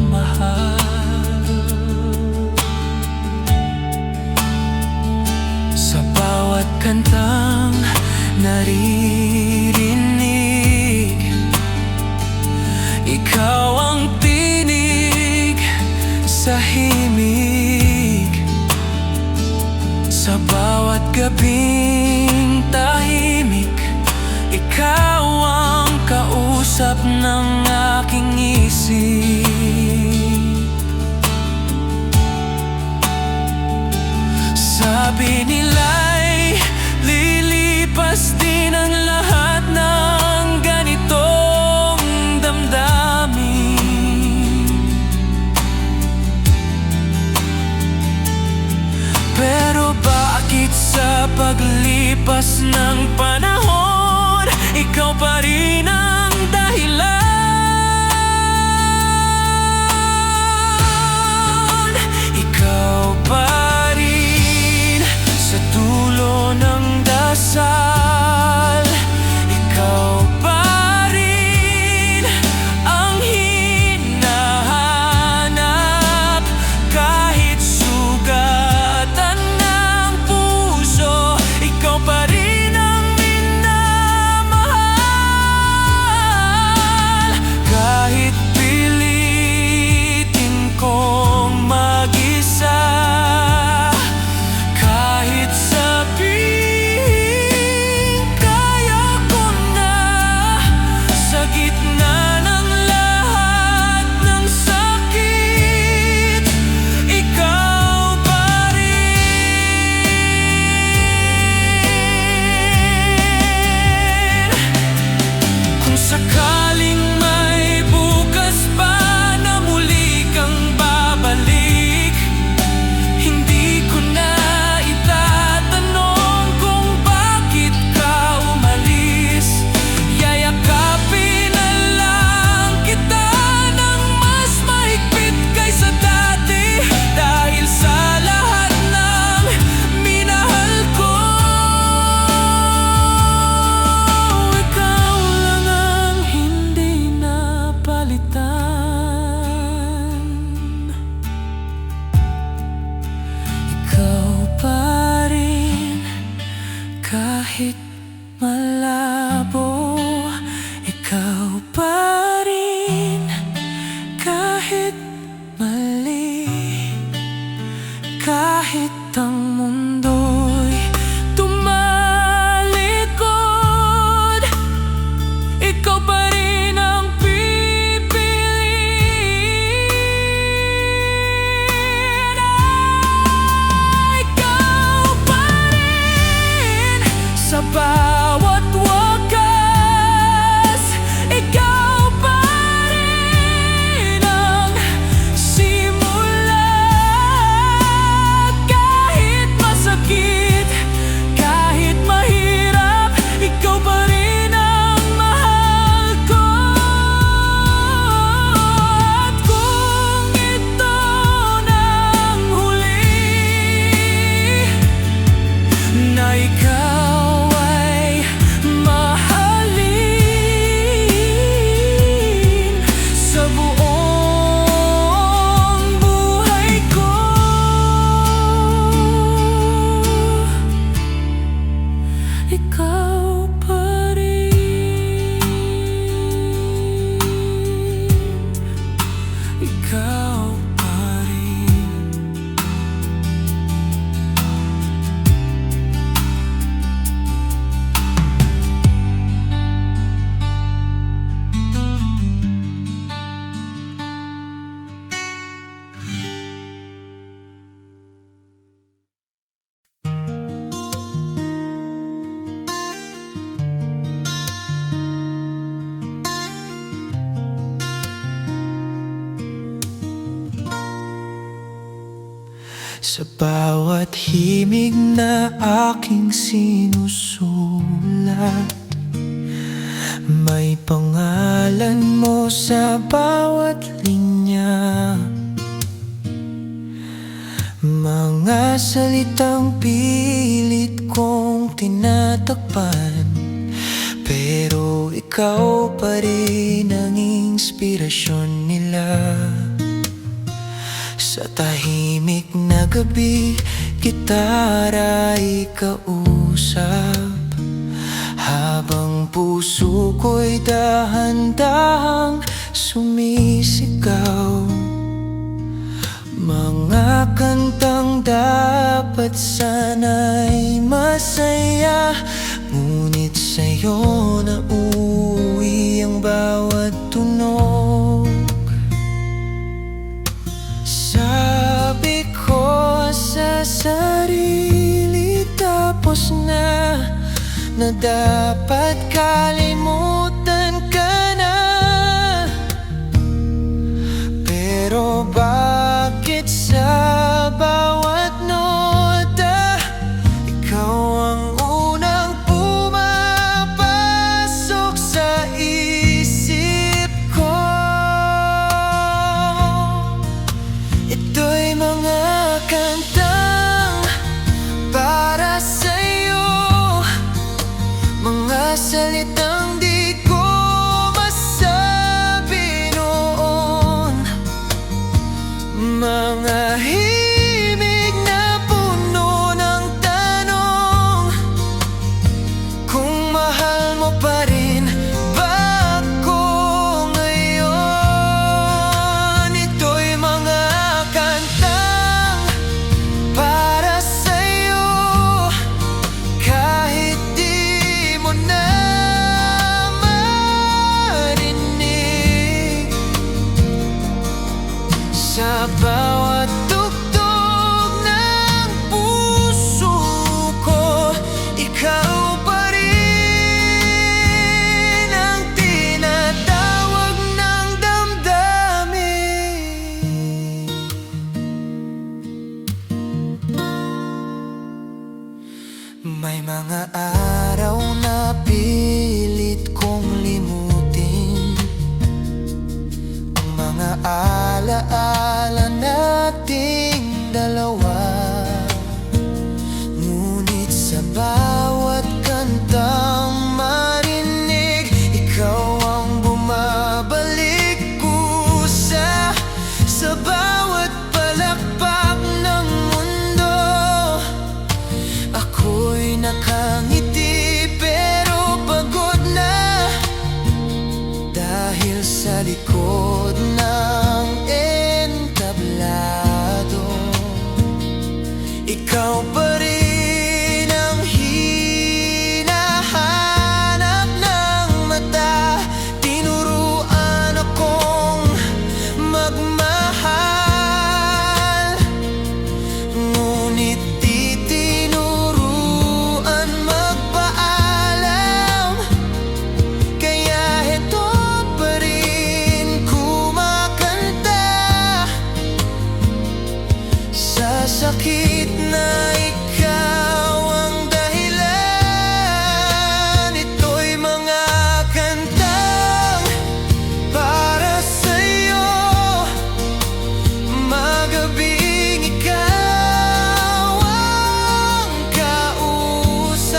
S1: mahal. Sa bawat kantang naririnig, ikaw ang tinig sa himig. Sa bawat gabing tahimik, ikaw ang kausap ng aking isip. Sabi nila'y lilipas din ang lahat ng ganitong damdamin, pero bakit sa paglipas ng panahon, ikaw pa rin ang dahilan? Ikaw pa rin sa dulo ng dasal, ikaw pa rin ang hinahanap. Kahit sugatan ng puso, ikaw pa rin ang minamahal. Kahit pilitin kong mag-isa, kahit sabihin kaya ko na, sa gitna ng lahat ng sakit, ikaw pa rin. Kung sakaling may bukas pa na muli kang babalik, hindi ko na itatanong kung bakit ka umalis. Yayakapin na lang kita ng mas mahigpit kaysa dati, dahil sa lahat ng minahal ko, ikaw lang ang hindi napalitan. Ikaw pa rin kahit malabo, ikaw pa rin kahit mali. Kahit ang mundo'y tumalikod, ikaw pa rin ang pipiliin. Ikaw pa rin sa bawat wakas, ikaw pa rin ang simula. Kahit masakit Sa bawat himig na aking sinusulat, may pangalan mo sa bawat linya. Mga salitang pilit kong tinatakpan, pero ikaw pa rin ang inspirasyon nila. Sa tahimik na gabi, gitara'y kausap, habang puso ko'y dahan-dahang sumisigaw. Mga kantang dapat sana'y masaya, ngunit sa'yo na uuwi ang bawat tunog. Sabi ko sa sarili tapos na dapat kalimutan ka na. Pero bakit sa bawat nota ikaw ang unang pumapasok sa isip ko? Ito'y mga kantang para sa'yo, mga salitang di ko masabi noon, mga himig na puno ng tanong, kung mahal mo pa rin ba ako ngayon? Ito'y mga kantang para sa'yo, kahit di mo na marinig. Sa bawat tugtog ng puso ko, ikaw pa rin ang tinatawag ng damdamin. May mga araw na pilit kong limutin ang mga alaala nating dalawa, ngunit sa bawat kantang marinig, ikaw ang bumabalik kusa. Sa bawat palakpak ng mundo, ako'y nakangiti pero pagod na, dahil sa likod ng entablado, ikaw pa rin ang hinahanap ng mata. Tinuruan akong magmahal, ngunit di tinuruan magpaalam. Kaya ito pa rin kumakanta, sa sakit na ikaw ang dahilan. Ito'y mga kantang para sa'yo, magabing ikaw ang kausap,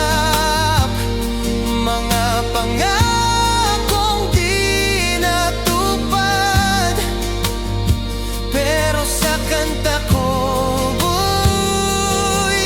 S1: mga pangakong di natupad, pero sa kanta ko buhay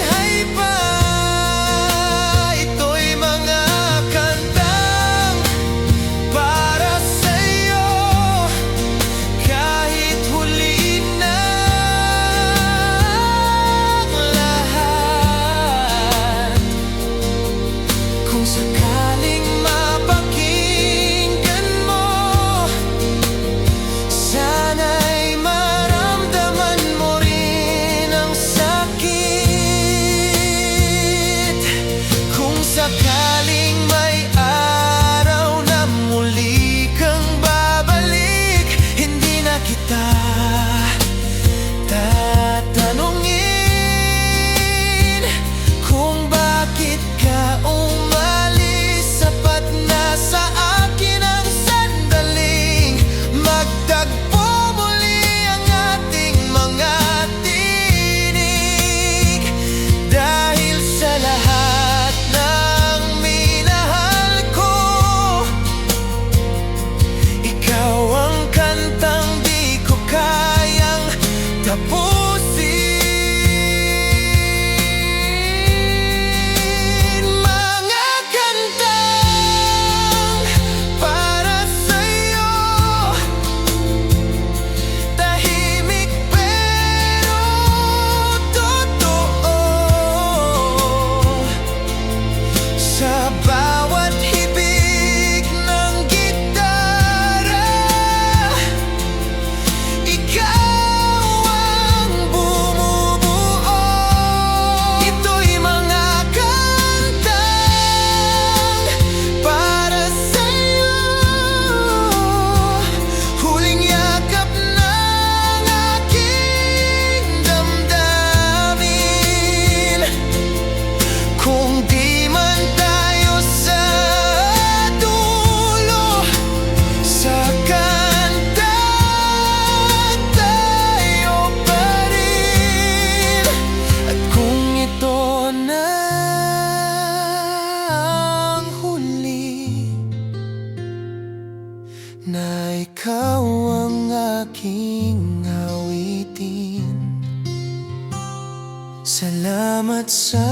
S1: Salamat sa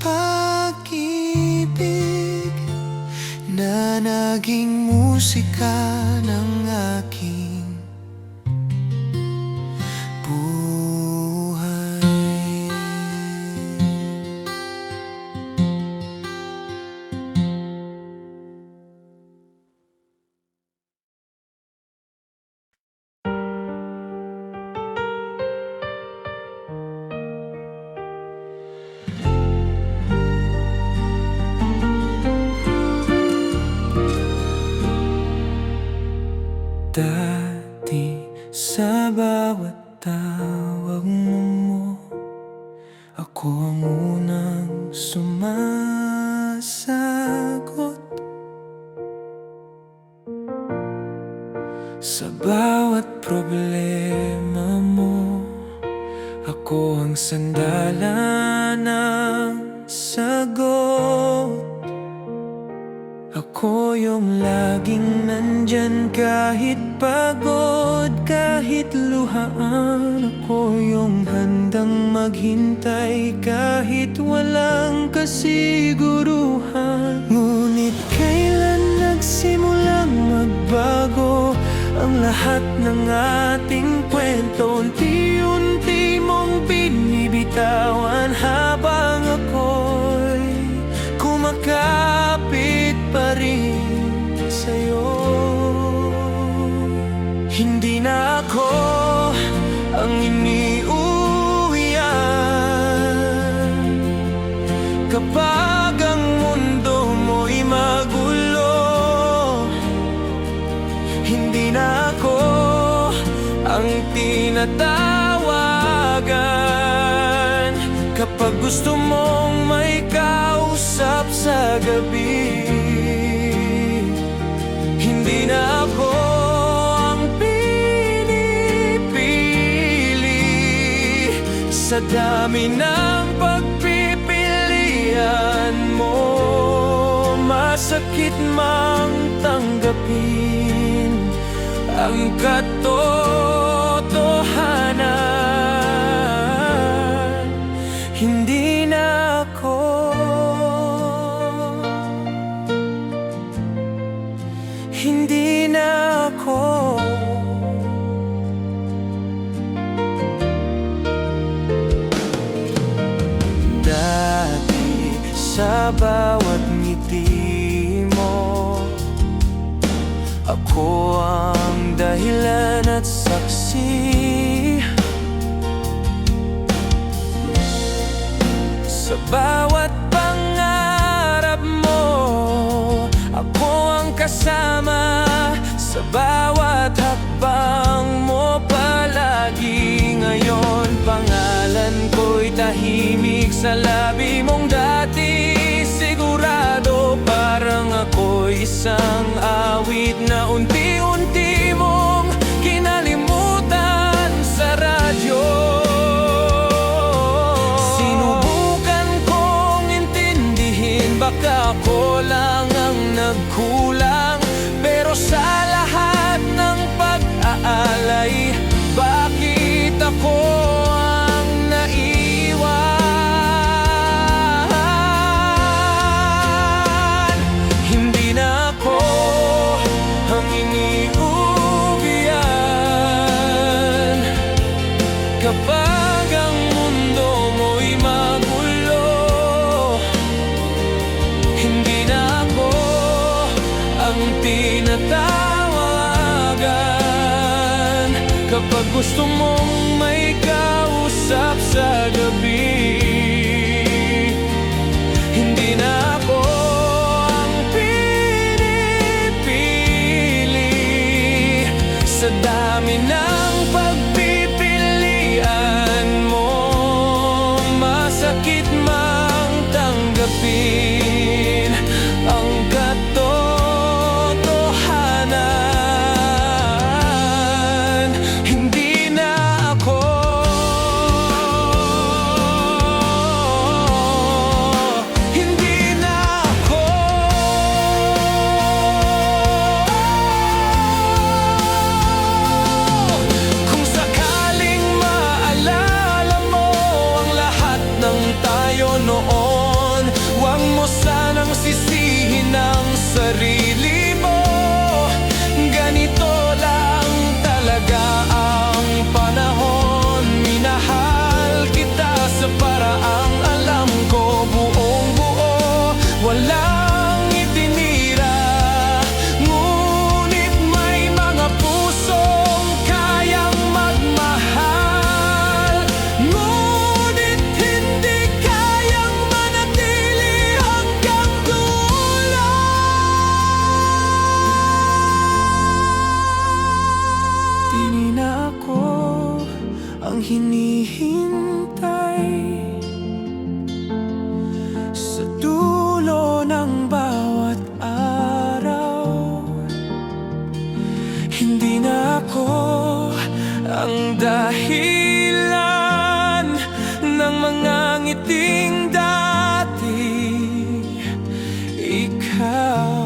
S1: pag-ibig na naging musika ng aking buhay. Dati sa bawat tawag mo, ako ang unang sumasagot. Sa bawat problema mo, ako ang sandalan ng sagot. Ako yung laging nandyan kahit pagod, kahit luhaan. Ako yung handang maghintay kahit walang kasiguruhan. Ngunit kailan nagsimulang magbago ang lahat ng ating kwento? Unti-unti mong binibitawan habang ako'y kumakapit pa rin sa'yo. Hindi na ako ang iniuwian kapag ang mundo mo'y magulo. Hindi na ako ang tinatawagan kapag gusto mong may kausap sa gabi. Hindi na ako ang pinipili sa dami ng pagpipilian mo. Masakit mang tanggapin ang katotohanan. Hindi na ako Hindi na ako dati sa bawat ngiti mo, ako ang dahilan at saksi. Sa bawat pangarap mo, ako ang kasama. Sa bawat hakbang mo palagi. Ngayon pangalan ko'y tahimik sa labi mong dati. Sigurado parang ako'y isang awit na unti-unti mong kinalimutan sa radyo. Sinubukan kong intindihin, baka ako lang ang nagkulang. Pero sa lahat ng pag-aalay, bakit ako ang naiwan? Hindi na ako ang iniuwian kapag ang mundo mo'y magulo. Hindi na ako ang tinatawagan kapag gusto mong may kausap sa gabi. Hindi na ako ang pinipili sa dami ng pagpipilian mo. Masakit mang tanggapin ang katotohanan. Hindi na naghihintay sa dulo ng bawat araw. Hindi na ako ang dahilan ng mga ngiting dati. Ikaw,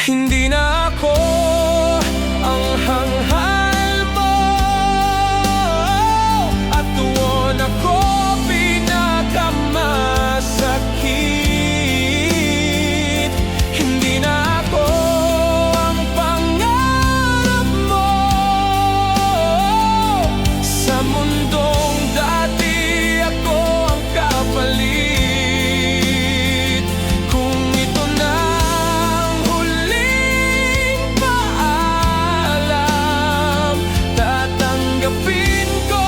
S1: hindi na ako ang hanghal mo, at doon ako pinakamasakit. Hindi na ako ang pangarap mo sa mundong dati. Ako ang kapalit. Kung ito na ang huling paalam, tatanggapin ko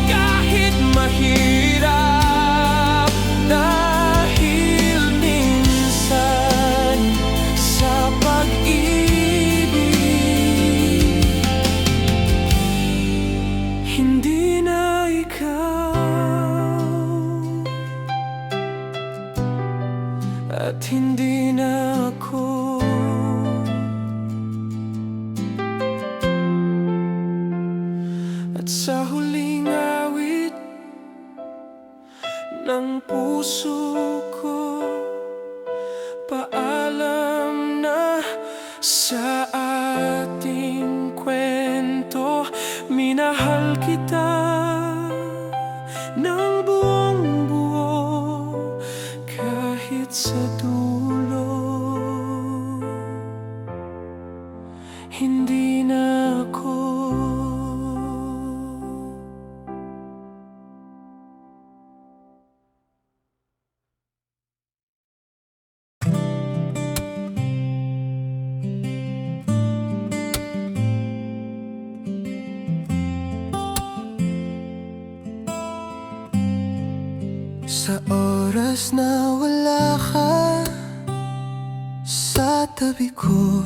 S1: kahit mahirap. Dahil minsan sa pag-ibig, hindi na ikaw at hindi na ako. At sa huling awit ng puso ko, paalam na sa ating kwento. Minahal kita ng buong buo kahit sa dulo. Hindi na ako. Sa oras na wala ka sa tabi ko,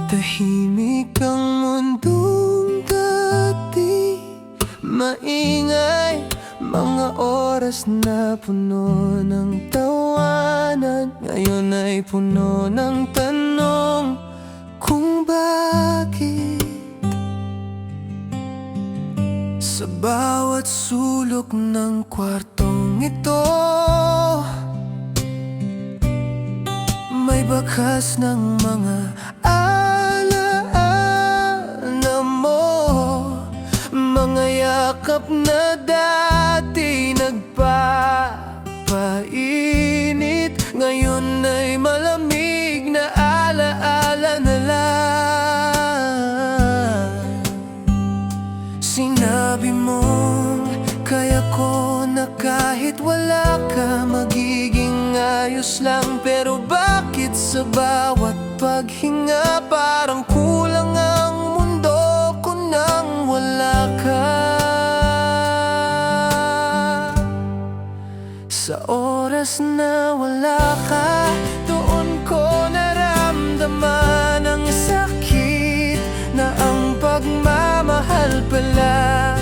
S1: tahimik ang mundong dati. Maingay mga oras na puno ng tawanan, ngayon ay puno ng tanong kung bakit. Sa bawat sulok ng kwartong ito, may bakas ng mga alaala mo. Mga yakap na dati nagpapainit, ngayon ay malamig na alaala na lang. Sinabi mo kaya ko na kahit wala ka magiging ayos lang. Pero bakit sa bawat paghinga parang kulang ang mundo ko nang wala ka? Sa oras na wala ka, doon ko naramdaman ang sakit na ang pagmamahal pala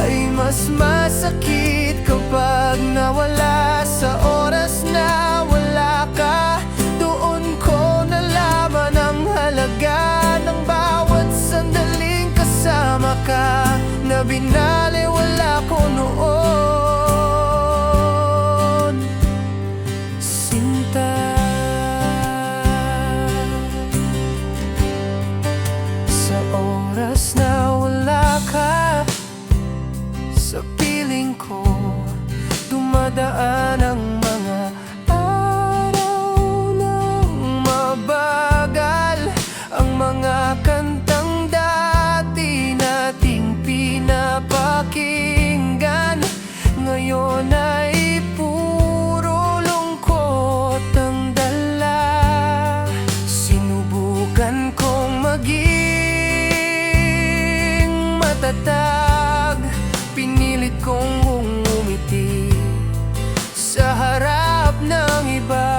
S1: ay mas masakit kapag nawala. Sa oras na wala ka, doon ko nalaman ang halaga ng bawat sandaling kasama ka, na binaliwala ko noon. Sinta, sa oras na wala ka, sa piling ko dumadaan ang mga araw ng mabagal. Ang mga kantang dati nating pinapakinggan, ngayon ay puro lungkot ang dala. Sinubukan kong maging matatag, pinilit kong umiti sa harap ng iba.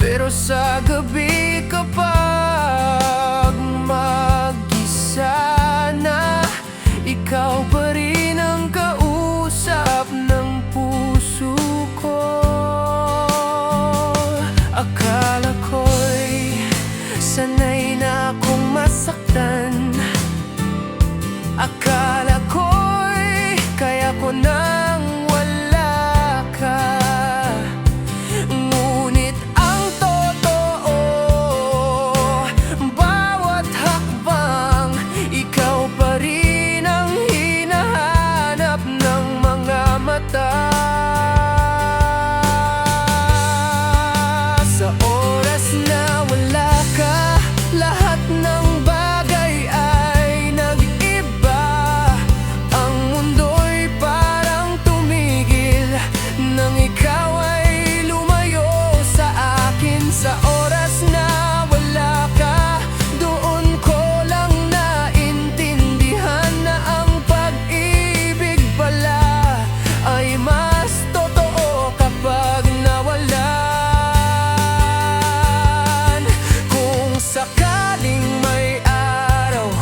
S1: Pero sa gabi kapag mag-isa na, ikaw ikaw pa rin ang kausap ng puso ko. Akala ko'y sanay na akong masaktan. Akala ko'y kaya ko nang wala ka. Ngunit ang totoo, bawat hakbang ikaw pa rin ang hinahanap ng mga mata. Sa oras na wala ka, lahat ng bagay ay nag-iba. Ang mundo'y parang tumigil nang ikaw ay lumayo sa akin. Sa oras na wala ka, doon ko lang naintindihan na ang pag-ibig pala ay mas totoo kapag nawalan. Kung sakaling may araw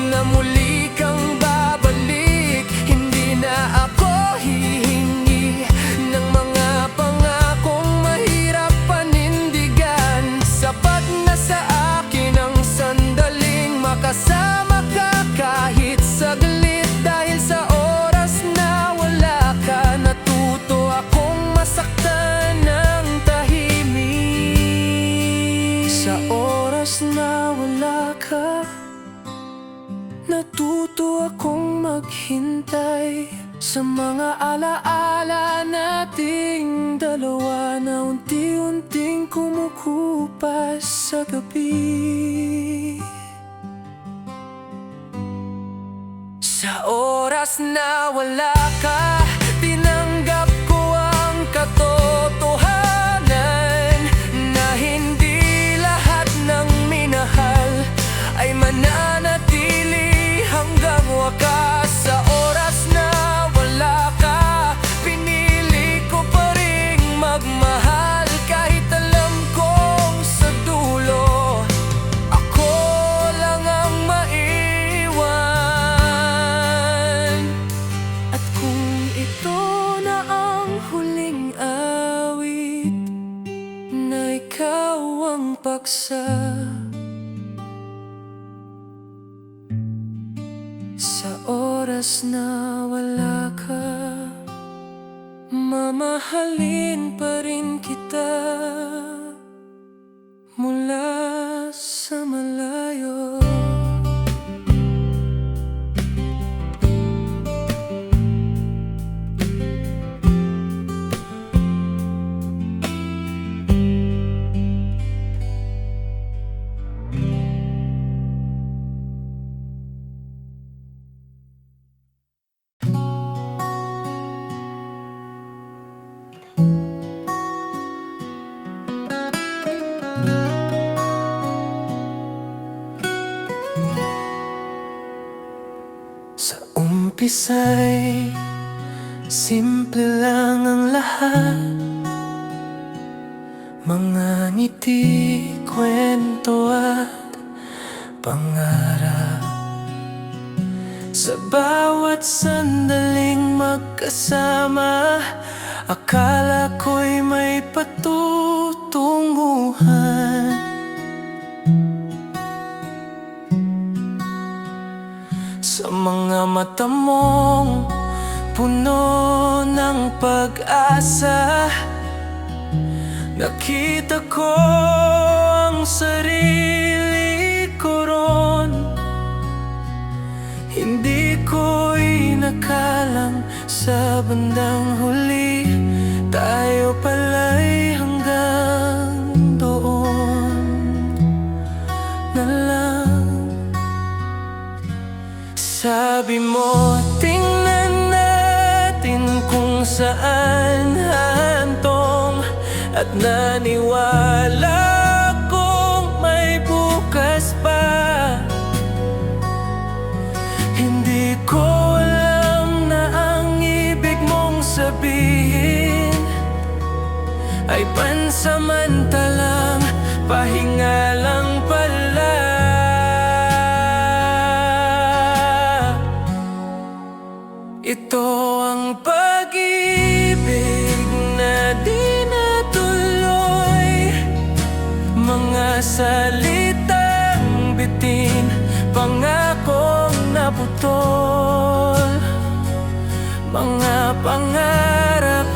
S1: na muli kang babalik, hindi na ako hihingi ng mga pangakong mahirap panindigan. Sapat na sa akin ang sandaling makasama ka kahit saglit. Dahil sa oras na wala ka, natuto akong masaktan ng tahimik. Sa oras na wala ka, natuto akong maghintay. Sa mga alaala nating dalawa na unti-unting kumukupas sa gabi. Sa oras na wala ka, tinanggap ko ang katotohanan na hindi lahat ng minahal ay mananatili hanggang wakas. Sa oras na wala ka, pinili ko pa ring magmahal kahit alam kong sa dulo ako lang ang maiwan. At kung ito na ang huling awit na ikaw ang paksa, sa oras na wala ka, mamahalin pa rin kita mula sa malayo. Sa umpisa'y simple lang ang lahat. Mga ngiti, kwento at pangarap. Sa bawat sandaling magkasama, akala ko'y may patutunguhan. Sa mga mata mong puno ng pag-asa, nakita ko ang sarili ko ron. Hindi ko inakalang sa bandang huli tayo pala'y hanggang doon na lang. Sabi mo, tingnan natin kung saan hahantong, at naniwala kong may bukas pa. Hindi ko alam na ang ibig mong sabihin ay pansamantalang pahinga lang pala. Ito ang pag-ibig na di natuloy, mga salitang bitin, pangakong naputol, mga pangarap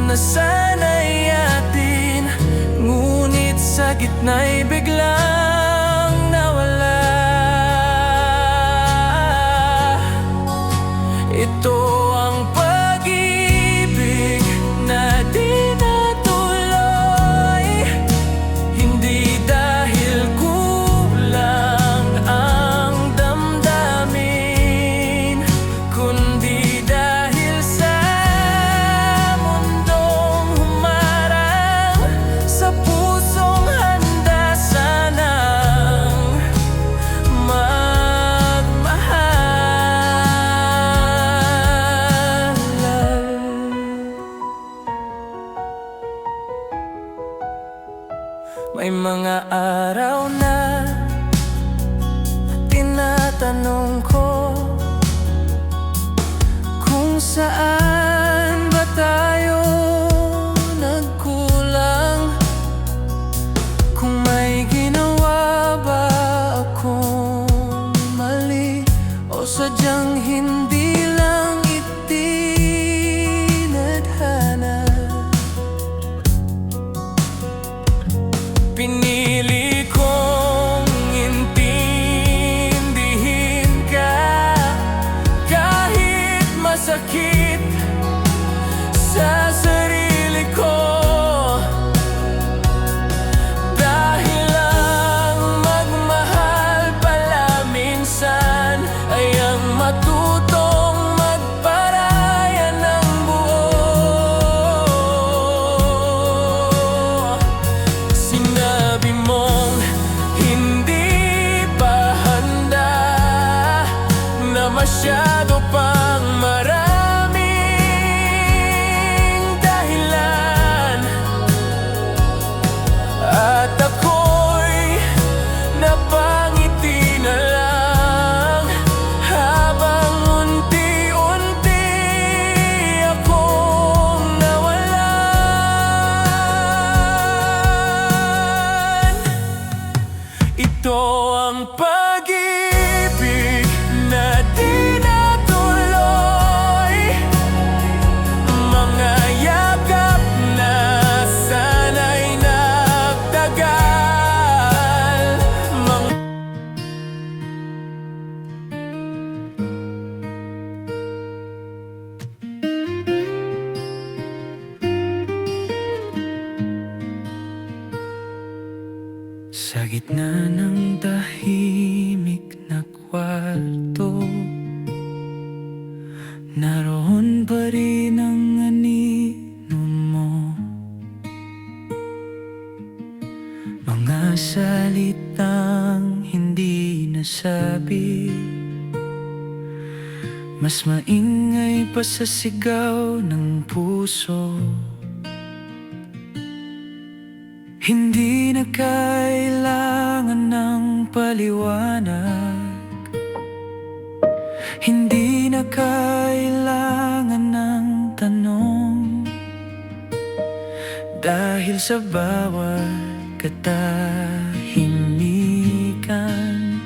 S1: na sana'y atin, ngunit sa gitna'y biglang nawala. Ito ang pag-ibig na di natuloy, hindi dahil kulang ang damdamin, kundi dahil sa mundong humarang, sa pusong handa sanang may mga araw na tinatanong ko kung saan ba tayo nagkulang, kung may ginawa ba akong mali o sadyang hindi lang itinadhana. Pinili kong intindihin ka kahit masakit sa sarili ko, dahil ang magmahal pala minsan ay ang matutong magparaya ng buo. Sinabi mong hindi pa handa, na masyado pang maraming dahilan, at ako'y napangiti na lang habang unti-unti akong nawalan. Ito ang pag-ibig na di natuloy, mga yakap na sana'y nagtagal, sa gitna ng tahimik na kwarto, naroon pa rin ang anino mo, mga salitang hindi nasabi, mas maingay pa sa sigaw ng puso. Hindi na kailangan ng paliwanag, hindi na kailangan ng tanong, dahil sa bawat katahimikan,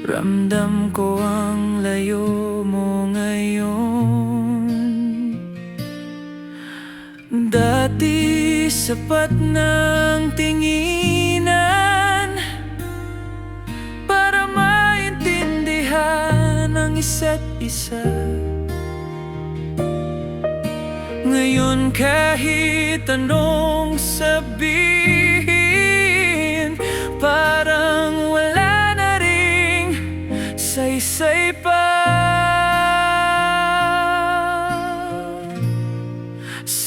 S1: ramdam ko ang layo mo ngayon. Dati sapat ng tinginan para maintindihan ang isa't isa. Ngayon kahit anong sabihin, parang wala na ring saysay pa.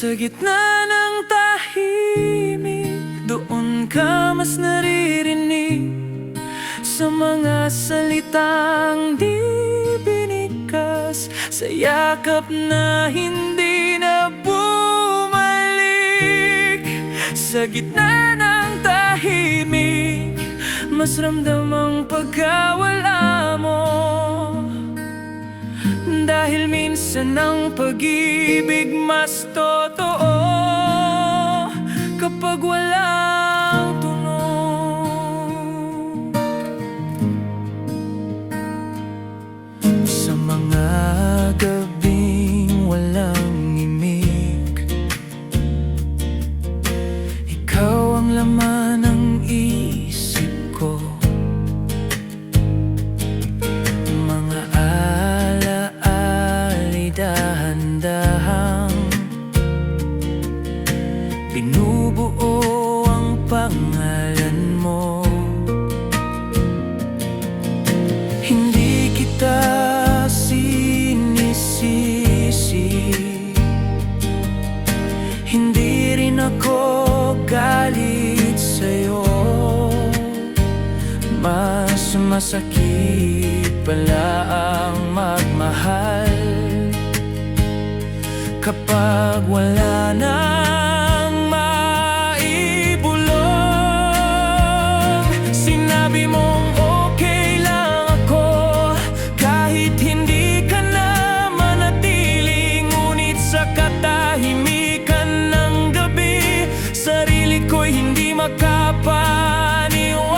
S1: Sa gitna ng tahimik, doon ka mas naririnig sa mga salitang di binikas, sa yakap na hindi na bumalik. Sa gitna ng tahimik, mas ramdam ang pagkawala mo, Dahil minsan ang pag-ibig mas totoo kapag walang tunog. Sa mga gabing walang imig, ikaw ang laman ng isip ko. Mga alaali dahan-dahang binubuo ang pangalan mo. Hindi kita sinisisi, hindi rin ako galit sa'yo. Mas masakit pala ang magmahal kapag wala nang maibulong. Sinabi mong okay lang ako kahit hindi ka na manatili, ngunit sa katahimikan ng gabi, sarili ko'y hindi makapaniwala.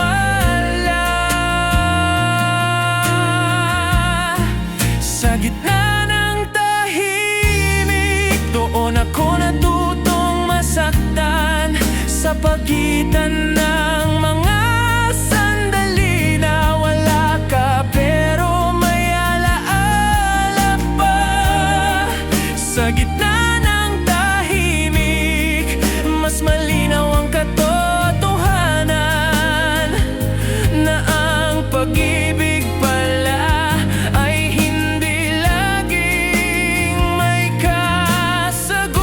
S1: Sa gitna ng tahimik, doon ako natutong masaktan. Sa pagitan ng mga sandali na wala ka, pero may alaala pa. Sa gitna ng tahimik, mas malinaw ang katotohanan na ang pag-ibig pala ay hindi laging may kasagutan.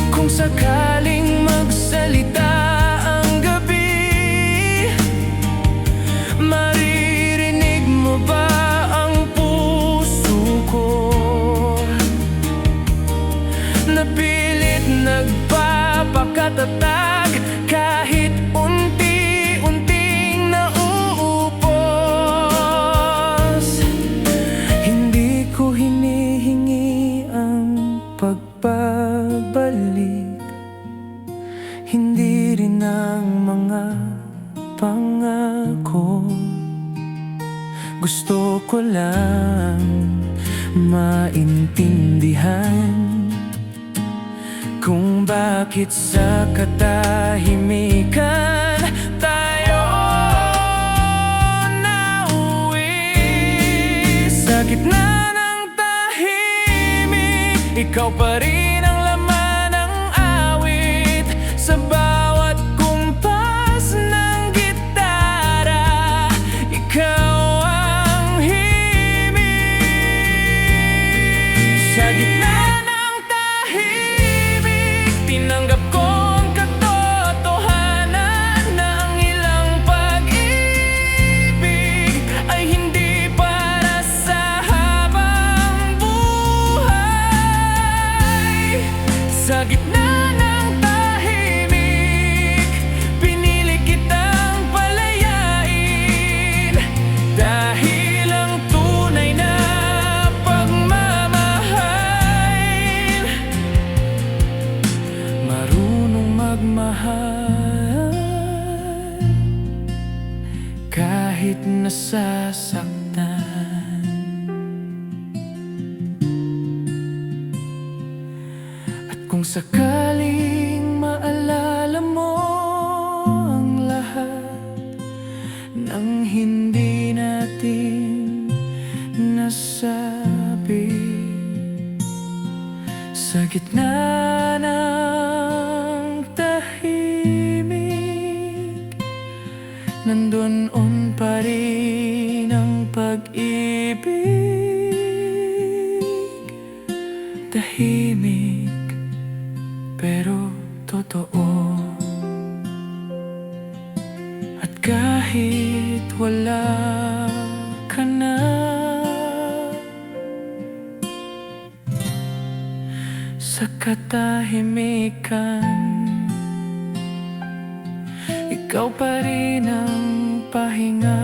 S1: Kung sakaling magsalita ang gabi, maririnig mo ba ang puso ko na pilit nagpapakatatag kahit unti-unting nauupos? Hindi ko hinihingi ang pagbabalik, hindi rin ang mga pangako. Gusto ko lang maintindihan kung bakit sa katahimikan tayo nauwi. Sa gitna ng tahimik, ikaw pa rin ang laman ng awit. Sa bawat kumpas ng gitara, ikaw ang himig. Sa gitna ng tahimik, tinanggap ko ang katotohanan na ang ilang pag-ibig ay hindi para sa habang buhay. Sa gitna ng tahimik, pinili kitang palayain dahil ang tunay na pagmamahal marunong magmahal kahit nasasaktan. At kung sakaling maalala mo ang lahat ng hindi natin nasabi, sa gitna ng tahimik, nandun pa rin ang pag-ibig. Tahimik pero totoo, at kahit wala ka na, sa katahimikan, ikaw pa rin ang pahinga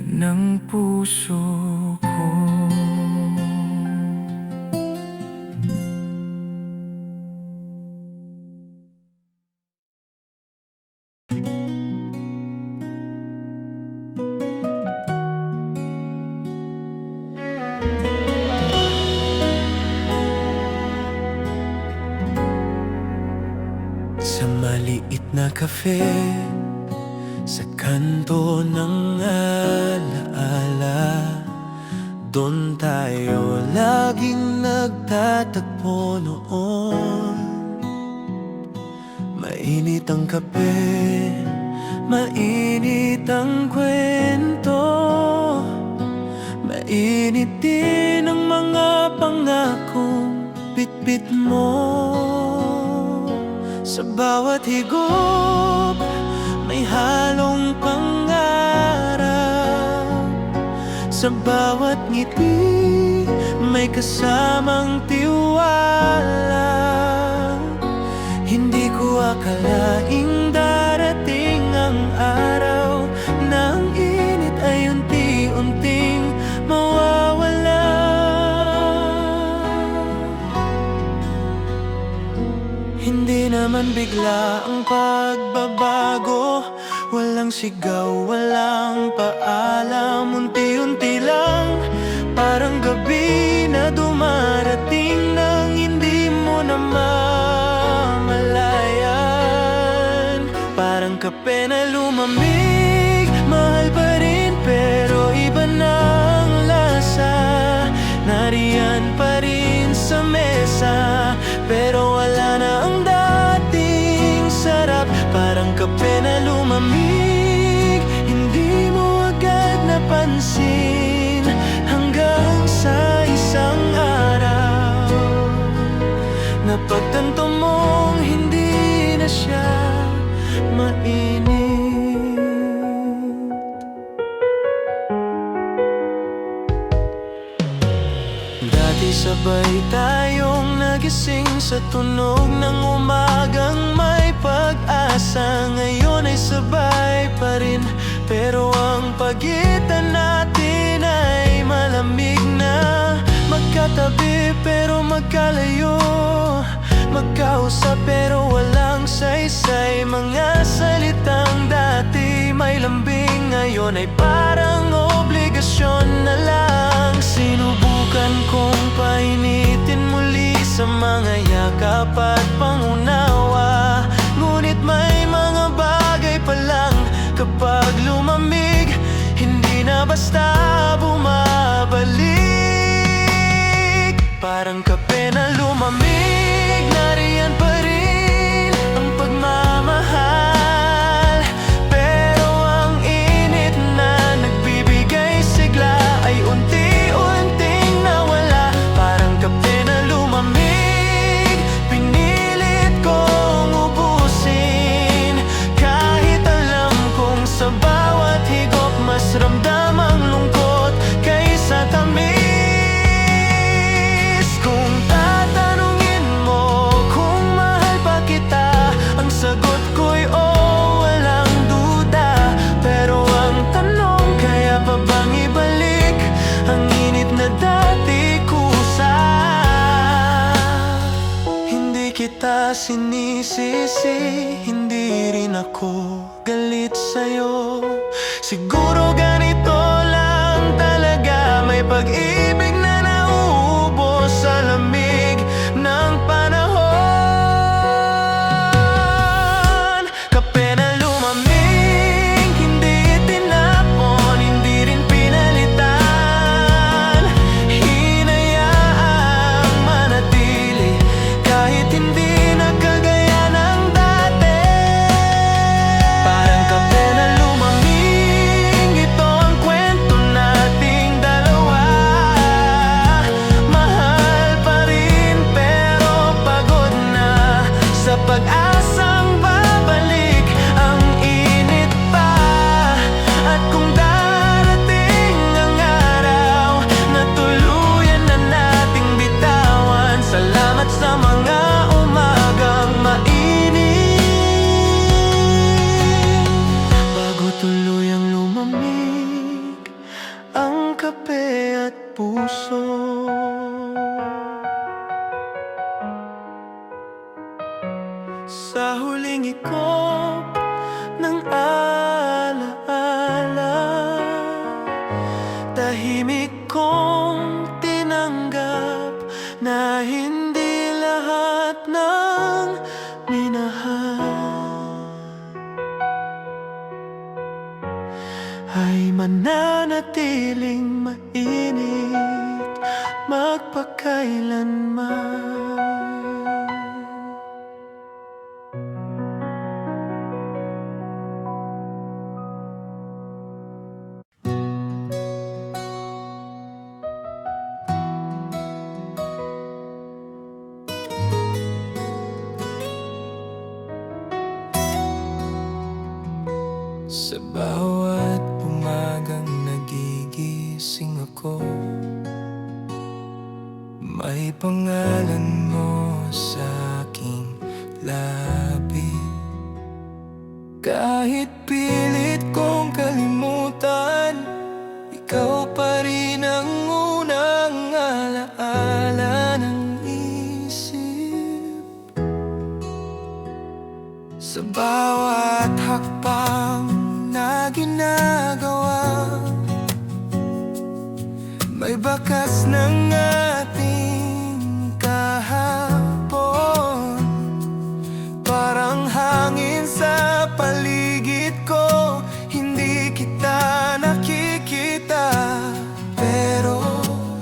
S1: ng puso ko. Sa maliit na kafe, sa kanto ng alaala, doon tayo laging nagtatagpo noon. Mainit ang kape, mainit ang kwento, mainit din ang mga pangakong bitbit mo. Sa bawat higop, may halong pangarap. Sa bawat ngiti, may kasamang tiwala. Hindi ko akalaing darating ang araw na ang init ay unti-unting mawawala. Hindi naman bigla ang pagbabago, walang sigaw, walang paalam. Unti-unti lang, parang gabi na dumarating nang hindi mo na mamalayan. Parang kape na lumamig, mahal pa rin pero iba na ang lasa. Nariyan pa rin sa mesa, pero wala na ang dating sarap. Parang kape na lumamig, hindi mo agad napansin, hanggang sa isang araw napagtanto mong hindi na siya mainit. Dati sabay tayong nagising sa tunog ng umagang may pag-asa. Ngayon ay sabay pa rin, pero ang pagitan natin ay malamig na. Magkatabi pero magkalayo, magkausap pero walang saysay. Mga salitang dati may lambing, ngayon ay parang obligasyon na lang. Sinubukan kong painitin muli sa mga yakap at pangunawa, ngunit may mga bagay pa lang kapag lumamig, hindi na basta bumabalik. Parang kape na lumamig, nariyan pa rin ang pagmamahal, pero ang init na nagbibigay sigla ay unti-unting nawala. Parang kape na lumamig, pinilit kong ubusin, kahit alam kong sa bawat higop mas ramdam ang lungkot kaysa tamis. Kung tatanungin mo kung mahal pa kita, ang sagot ko'y oo, walang duda. Pero ang tanong, kaya pa bang ibalik ang init na dati kusa? Hindi kita sinisisi, hindi rin ako galit sa'yo. Siguro ganito lang talaga, may pag-ibig na nauubos sa lamig ng panahon. Kape na lumamig, hindi tinapon, hindi rin pinalitan. Hinayaang manatili kahit hindi na kagaya ng dati. Parang kape na lumamig, ito ang kwento nating dalawa. Mahal pa rin pero pagod na sa pag-asang babalik ang init pa. At kung darating ang araw na tuluyan na nating bitawan, salamat sa mga umagang mainit. sa huling ikot ng alaala. Tahimik kong tinanggap na hindi lahat ng minahal ay mananatiling mainit magpakailanman. Sa bawat umagang nagigising ako, may pangalan mo sa aking labi. Kahit pilit kong kalimutan, ikaw pa rin ang unang alaala ng isip. Sa bawat hakbang na ginagawa, may bakas ng ating kahapon. Parang hangin sa paligid ko, hindi kita nakikita, pero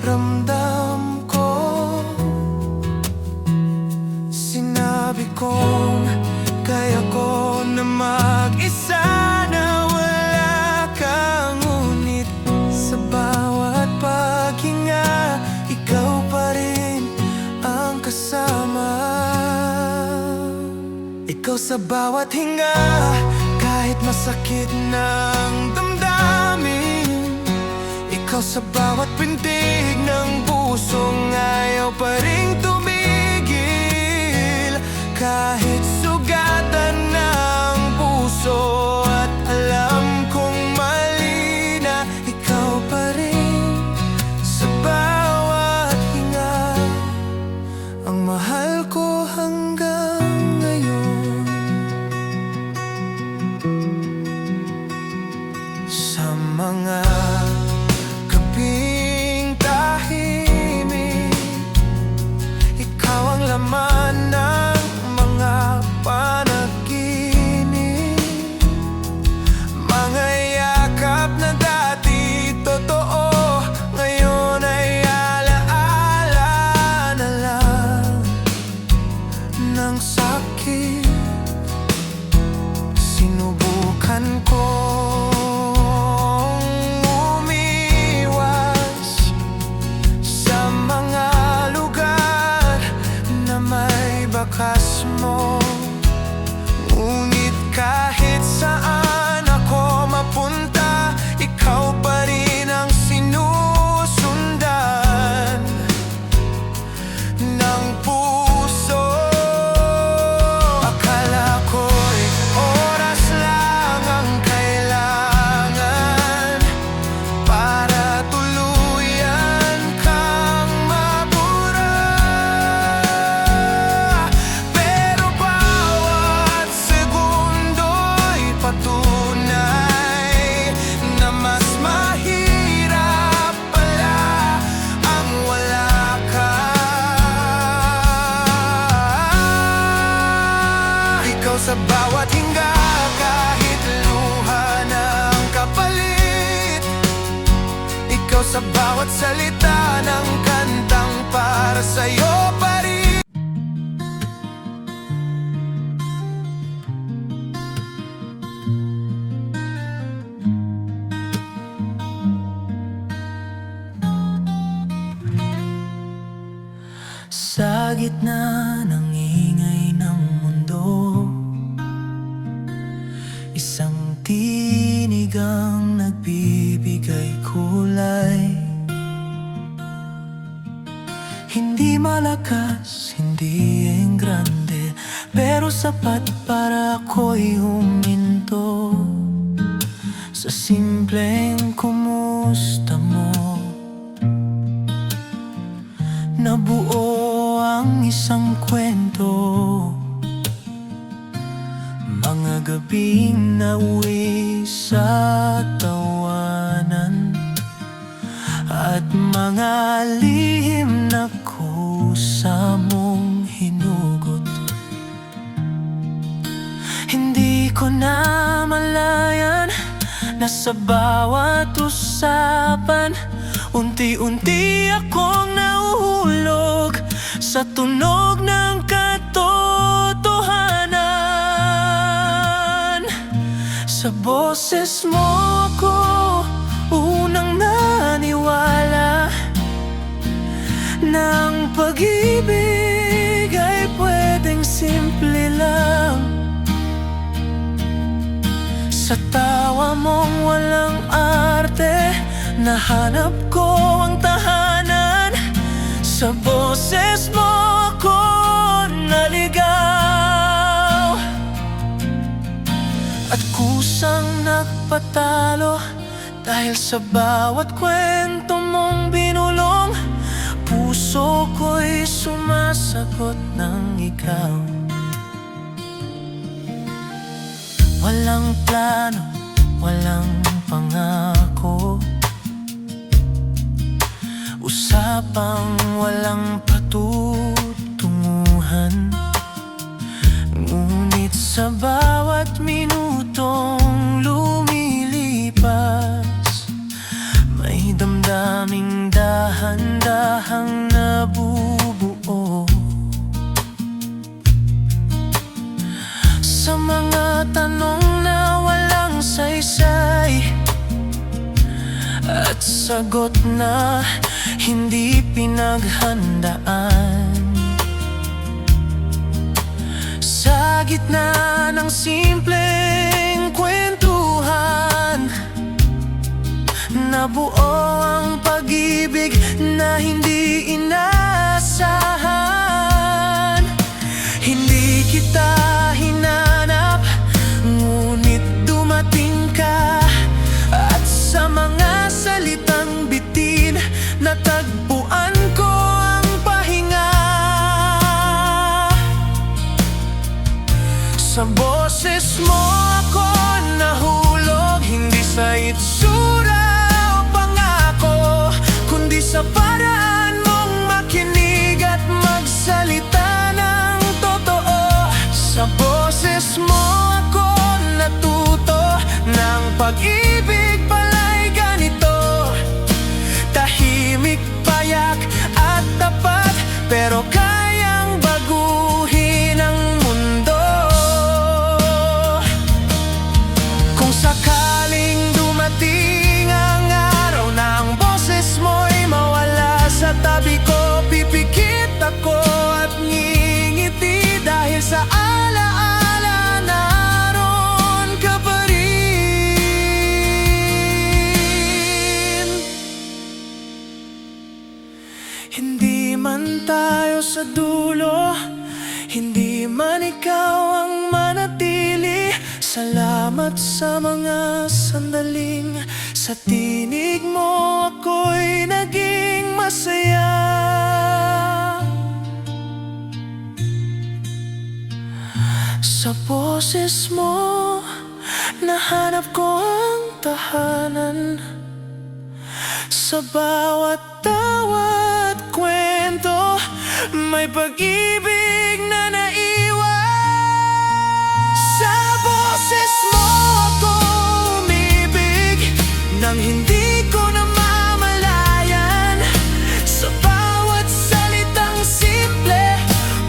S1: ramdam ko. Sinabi kong kaya ko na mag-isa, na wala ka, ngunit sa bawat paghinga, ikaw pa rin ang kasama. Ikaw sa bawat hinga, kahit masakit ng damdamin. Ikaw sa bawat pintig ng pusong ayaw pa rin tumigil. Kahit sugatan ng puso at alam kong mali na, ikaw pa rin sa bawat hinga, ang mahal ko hanggang ngayon. Sa mga gabing tahimik, ikaw ang laman ng mga panaginip. Mga yakap na dati totoo, ngayon ay alaala na lang ng sakit. Sinubukan kong umiwas sa mga lugar na may bakas mo, ngunit kahit saan ako mapunta, ikaw pa rin ang sinusundan ng puso. Akala ko'y oras lang ang kailangan para tuluyan kang mabura, pero bawat segundo'y patunay na mas mahirap pala ang wala ka. Ikaw sa bawat hinga, kahit luha ng kapalit. Ikaw sa bawat salita ng kantang para sa'yo pa rin. Sa gitna ng ingay ng mundo, isang tinig ang nagbibigay kulay. Hindi malakas, hindi enggrande, pero sapat para ako'y huminto sa simpleng kumusta mo. Nabuo ang isang kwento na gabing nauwi sa tawanan, at mga lihim na kusa mong hinugot. Hindi ko na malayan na sa bawat usapan, unti-unti akong nahuhulog sa tunog ng katotohanan. Sa boses mo ako unang naniwala na ang pag-ibig ay pwedeng simple lang. Sa tawa mong walang arte, nahanap ko ang tahanan. Sa boses mo ako naligaw, at kusang nagpatalo dahil sa bawat kwento mong binulong. Puso ko'y sumasagot ng ikaw. Walang plano, walang pangako, usapang walang patutunguhan. Ngunit sa bawat minutong lumilipas, may damdaming dahan-dahang nabubuo. Sa mga tanong na walang saysay, at sagot na hindi pinaghandaan. Sa gitna ng simpleng kwentuhan, nabuo ang pag-ibig na hindi inaasahan. Hindi kita hinanap, ngunit dumating ka, at sa mga salitang bitin natagpuan ko ang pahinga. Sa boses mo ako nahulog, hindi sa itsura o pangako, kundi sa paraan mong makinig at magsalita ng totoo. Sa boses mo ako natuto ng pag-ibig pala'y ganito, tahimik, payak at tapat, pero kayang baguhin ang mundo. Kung sakaling dumating ang araw na ang boses mo'y mawala sa tabi ko, pipikit ako at ngingiti dahil sa alaala naroon ka pa rin. Hindi man tayo sa dulo, hindi man ikaw ang manatili, salamat sa mga sandaling sa tinig mo ako'y naging masaya. Sa boses mo nahanap ko ang tahanan. Sa bawat tawa at kwento, may pag-ibig na naiwan. Sa boses mo ako umibig nang hindi ko namamalayan. Sa bawat salitang simple,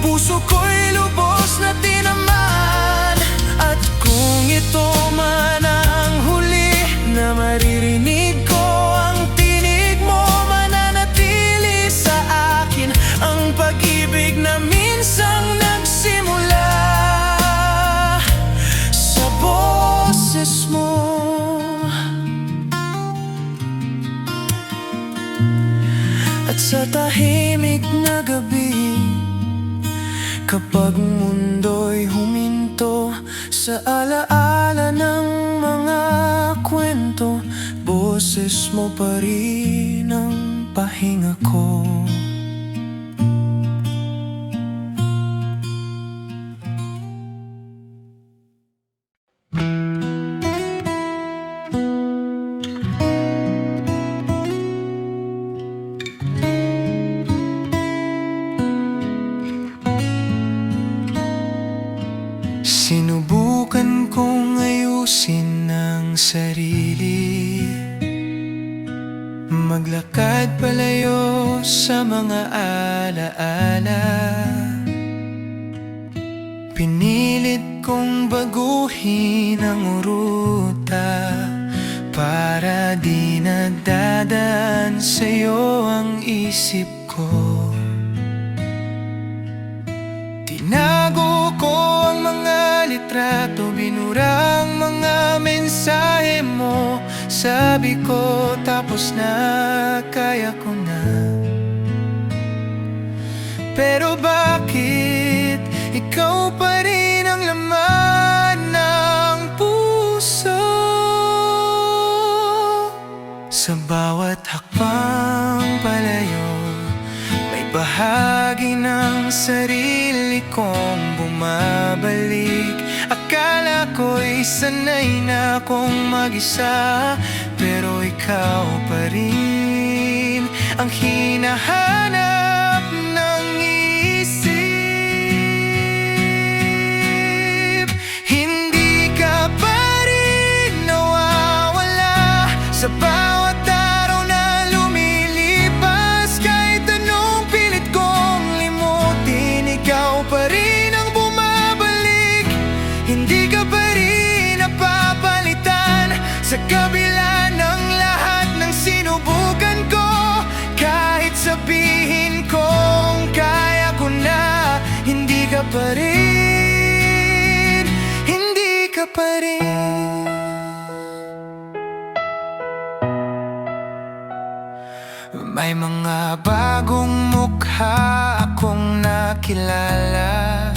S1: puso ko'y lubos na tinamaan. At kung ito man ang huli na maririnig ko, ang tinig mo mananatili sa akin, ang pag-ibig na minsang nagsimula sa boses mo. At sa tahimik na gabi, kapag mundo'y huminto sa alaala ng mga kwento, boses mo pa rin ang pahinga ko. Sinubukan kong ayusin ang sarili, maglakad palayo sa mga alaala. Pinilit kong baguhin ang ruta para di nadadaan sa'yo ang isip ko. Tinago ko ang mga litrato, binura ang mga mensahe mo. Sabi ko tapos na, kaya ko na. Pero bakit ikaw pa rin ang laman ng puso? Sa bawat hakbang palayo, may bahagi ng sarili kong bumabalik. Akala ko'y sanay na akong mag-isa, pero ikaw pa rin ang hinahanap ng isip. Hindi ka pa rin nawawala sa bawat araw na lumilipas. Kahit anong pilit kong limutin, ikaw pa rin ang bumabalik. Hindi ka pa rin napapalitan sa kabila ng lahat ng sinubukan ko. Kahit sabihin kong kaya ko na, hindi ka pa rin, hindi ka pa rin. May mga bagong mukha akong nakilala,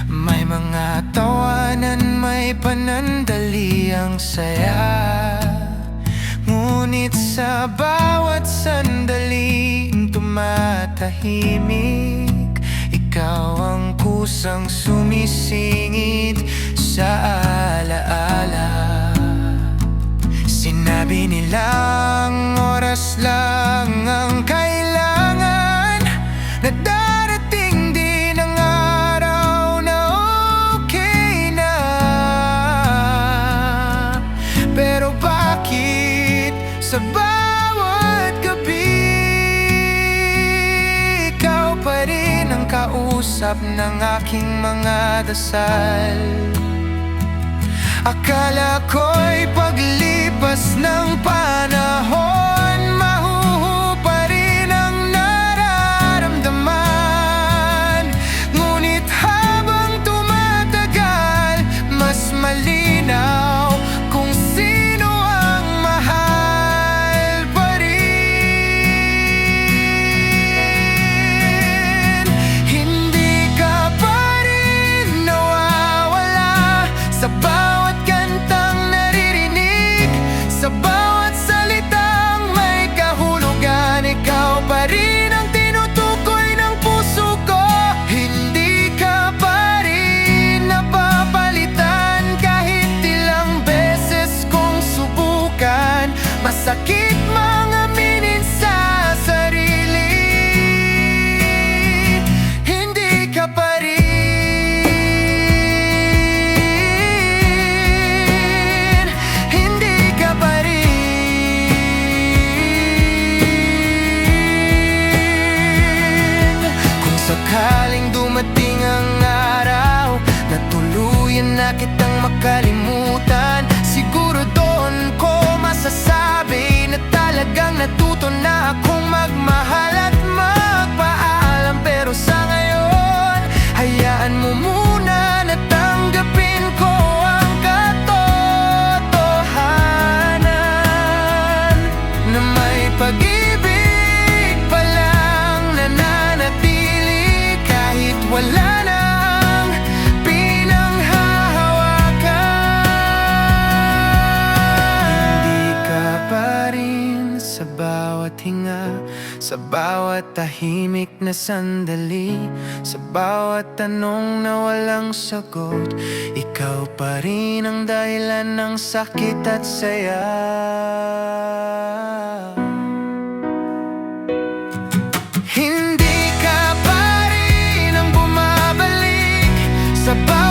S1: may mga tawanan, may panandaliang saya. Ngunit sa bawat sandaling tumatahimik, ikaw ang kusang sumisingit sa alaala. Sinabi nilang oras lang ang kailangan, na darating din ang araw na okay na. Pero bakit sa bawat gabi, ikaw pa rin ang kausap ng aking mga dasal? Akala ko'y paglipas ng panahon, mahuhupa rin ang nararamdaman. Ngunit habang tumatagal, mas malinaw kung sino ang mahal pa rin. Hindi ka pa rin nawawala sa bawat kantang naririnig, sa bawat salitang may kahulugan. Ikaw pa rin ang tinutukoy ng puso ko. Hindi ka pa rin napapalitan kahit ilang beses kong subukan. Masakit mga aminin sa sarili, hindi ka pa rin, sakaling dumating ang araw na tuluyan na kitang makalimutan, siguro doon ko masasabi na talagang natuto na akong magmahal at magpaalam. Pero sa ngayon, hayaan mo muna na tanggapin ko ang katotohanan, na may pag-ibig palang nananatili kahit wala nang pinanghahawakan. Hindi ka pa rin sa bawat hinga, sa bawat tahimik na sandali, sa bawat tanong na walang sagot. Ikaw pa rin ang dahilan ng sakit at saya. Hindi ka pa rin ang bumabalik sa bawat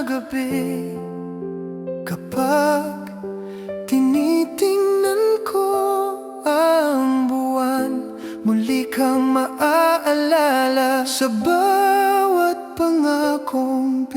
S1: gabi, kapag tinitingnan ko ang buwan, muli kang maaalala sa bawat pangakong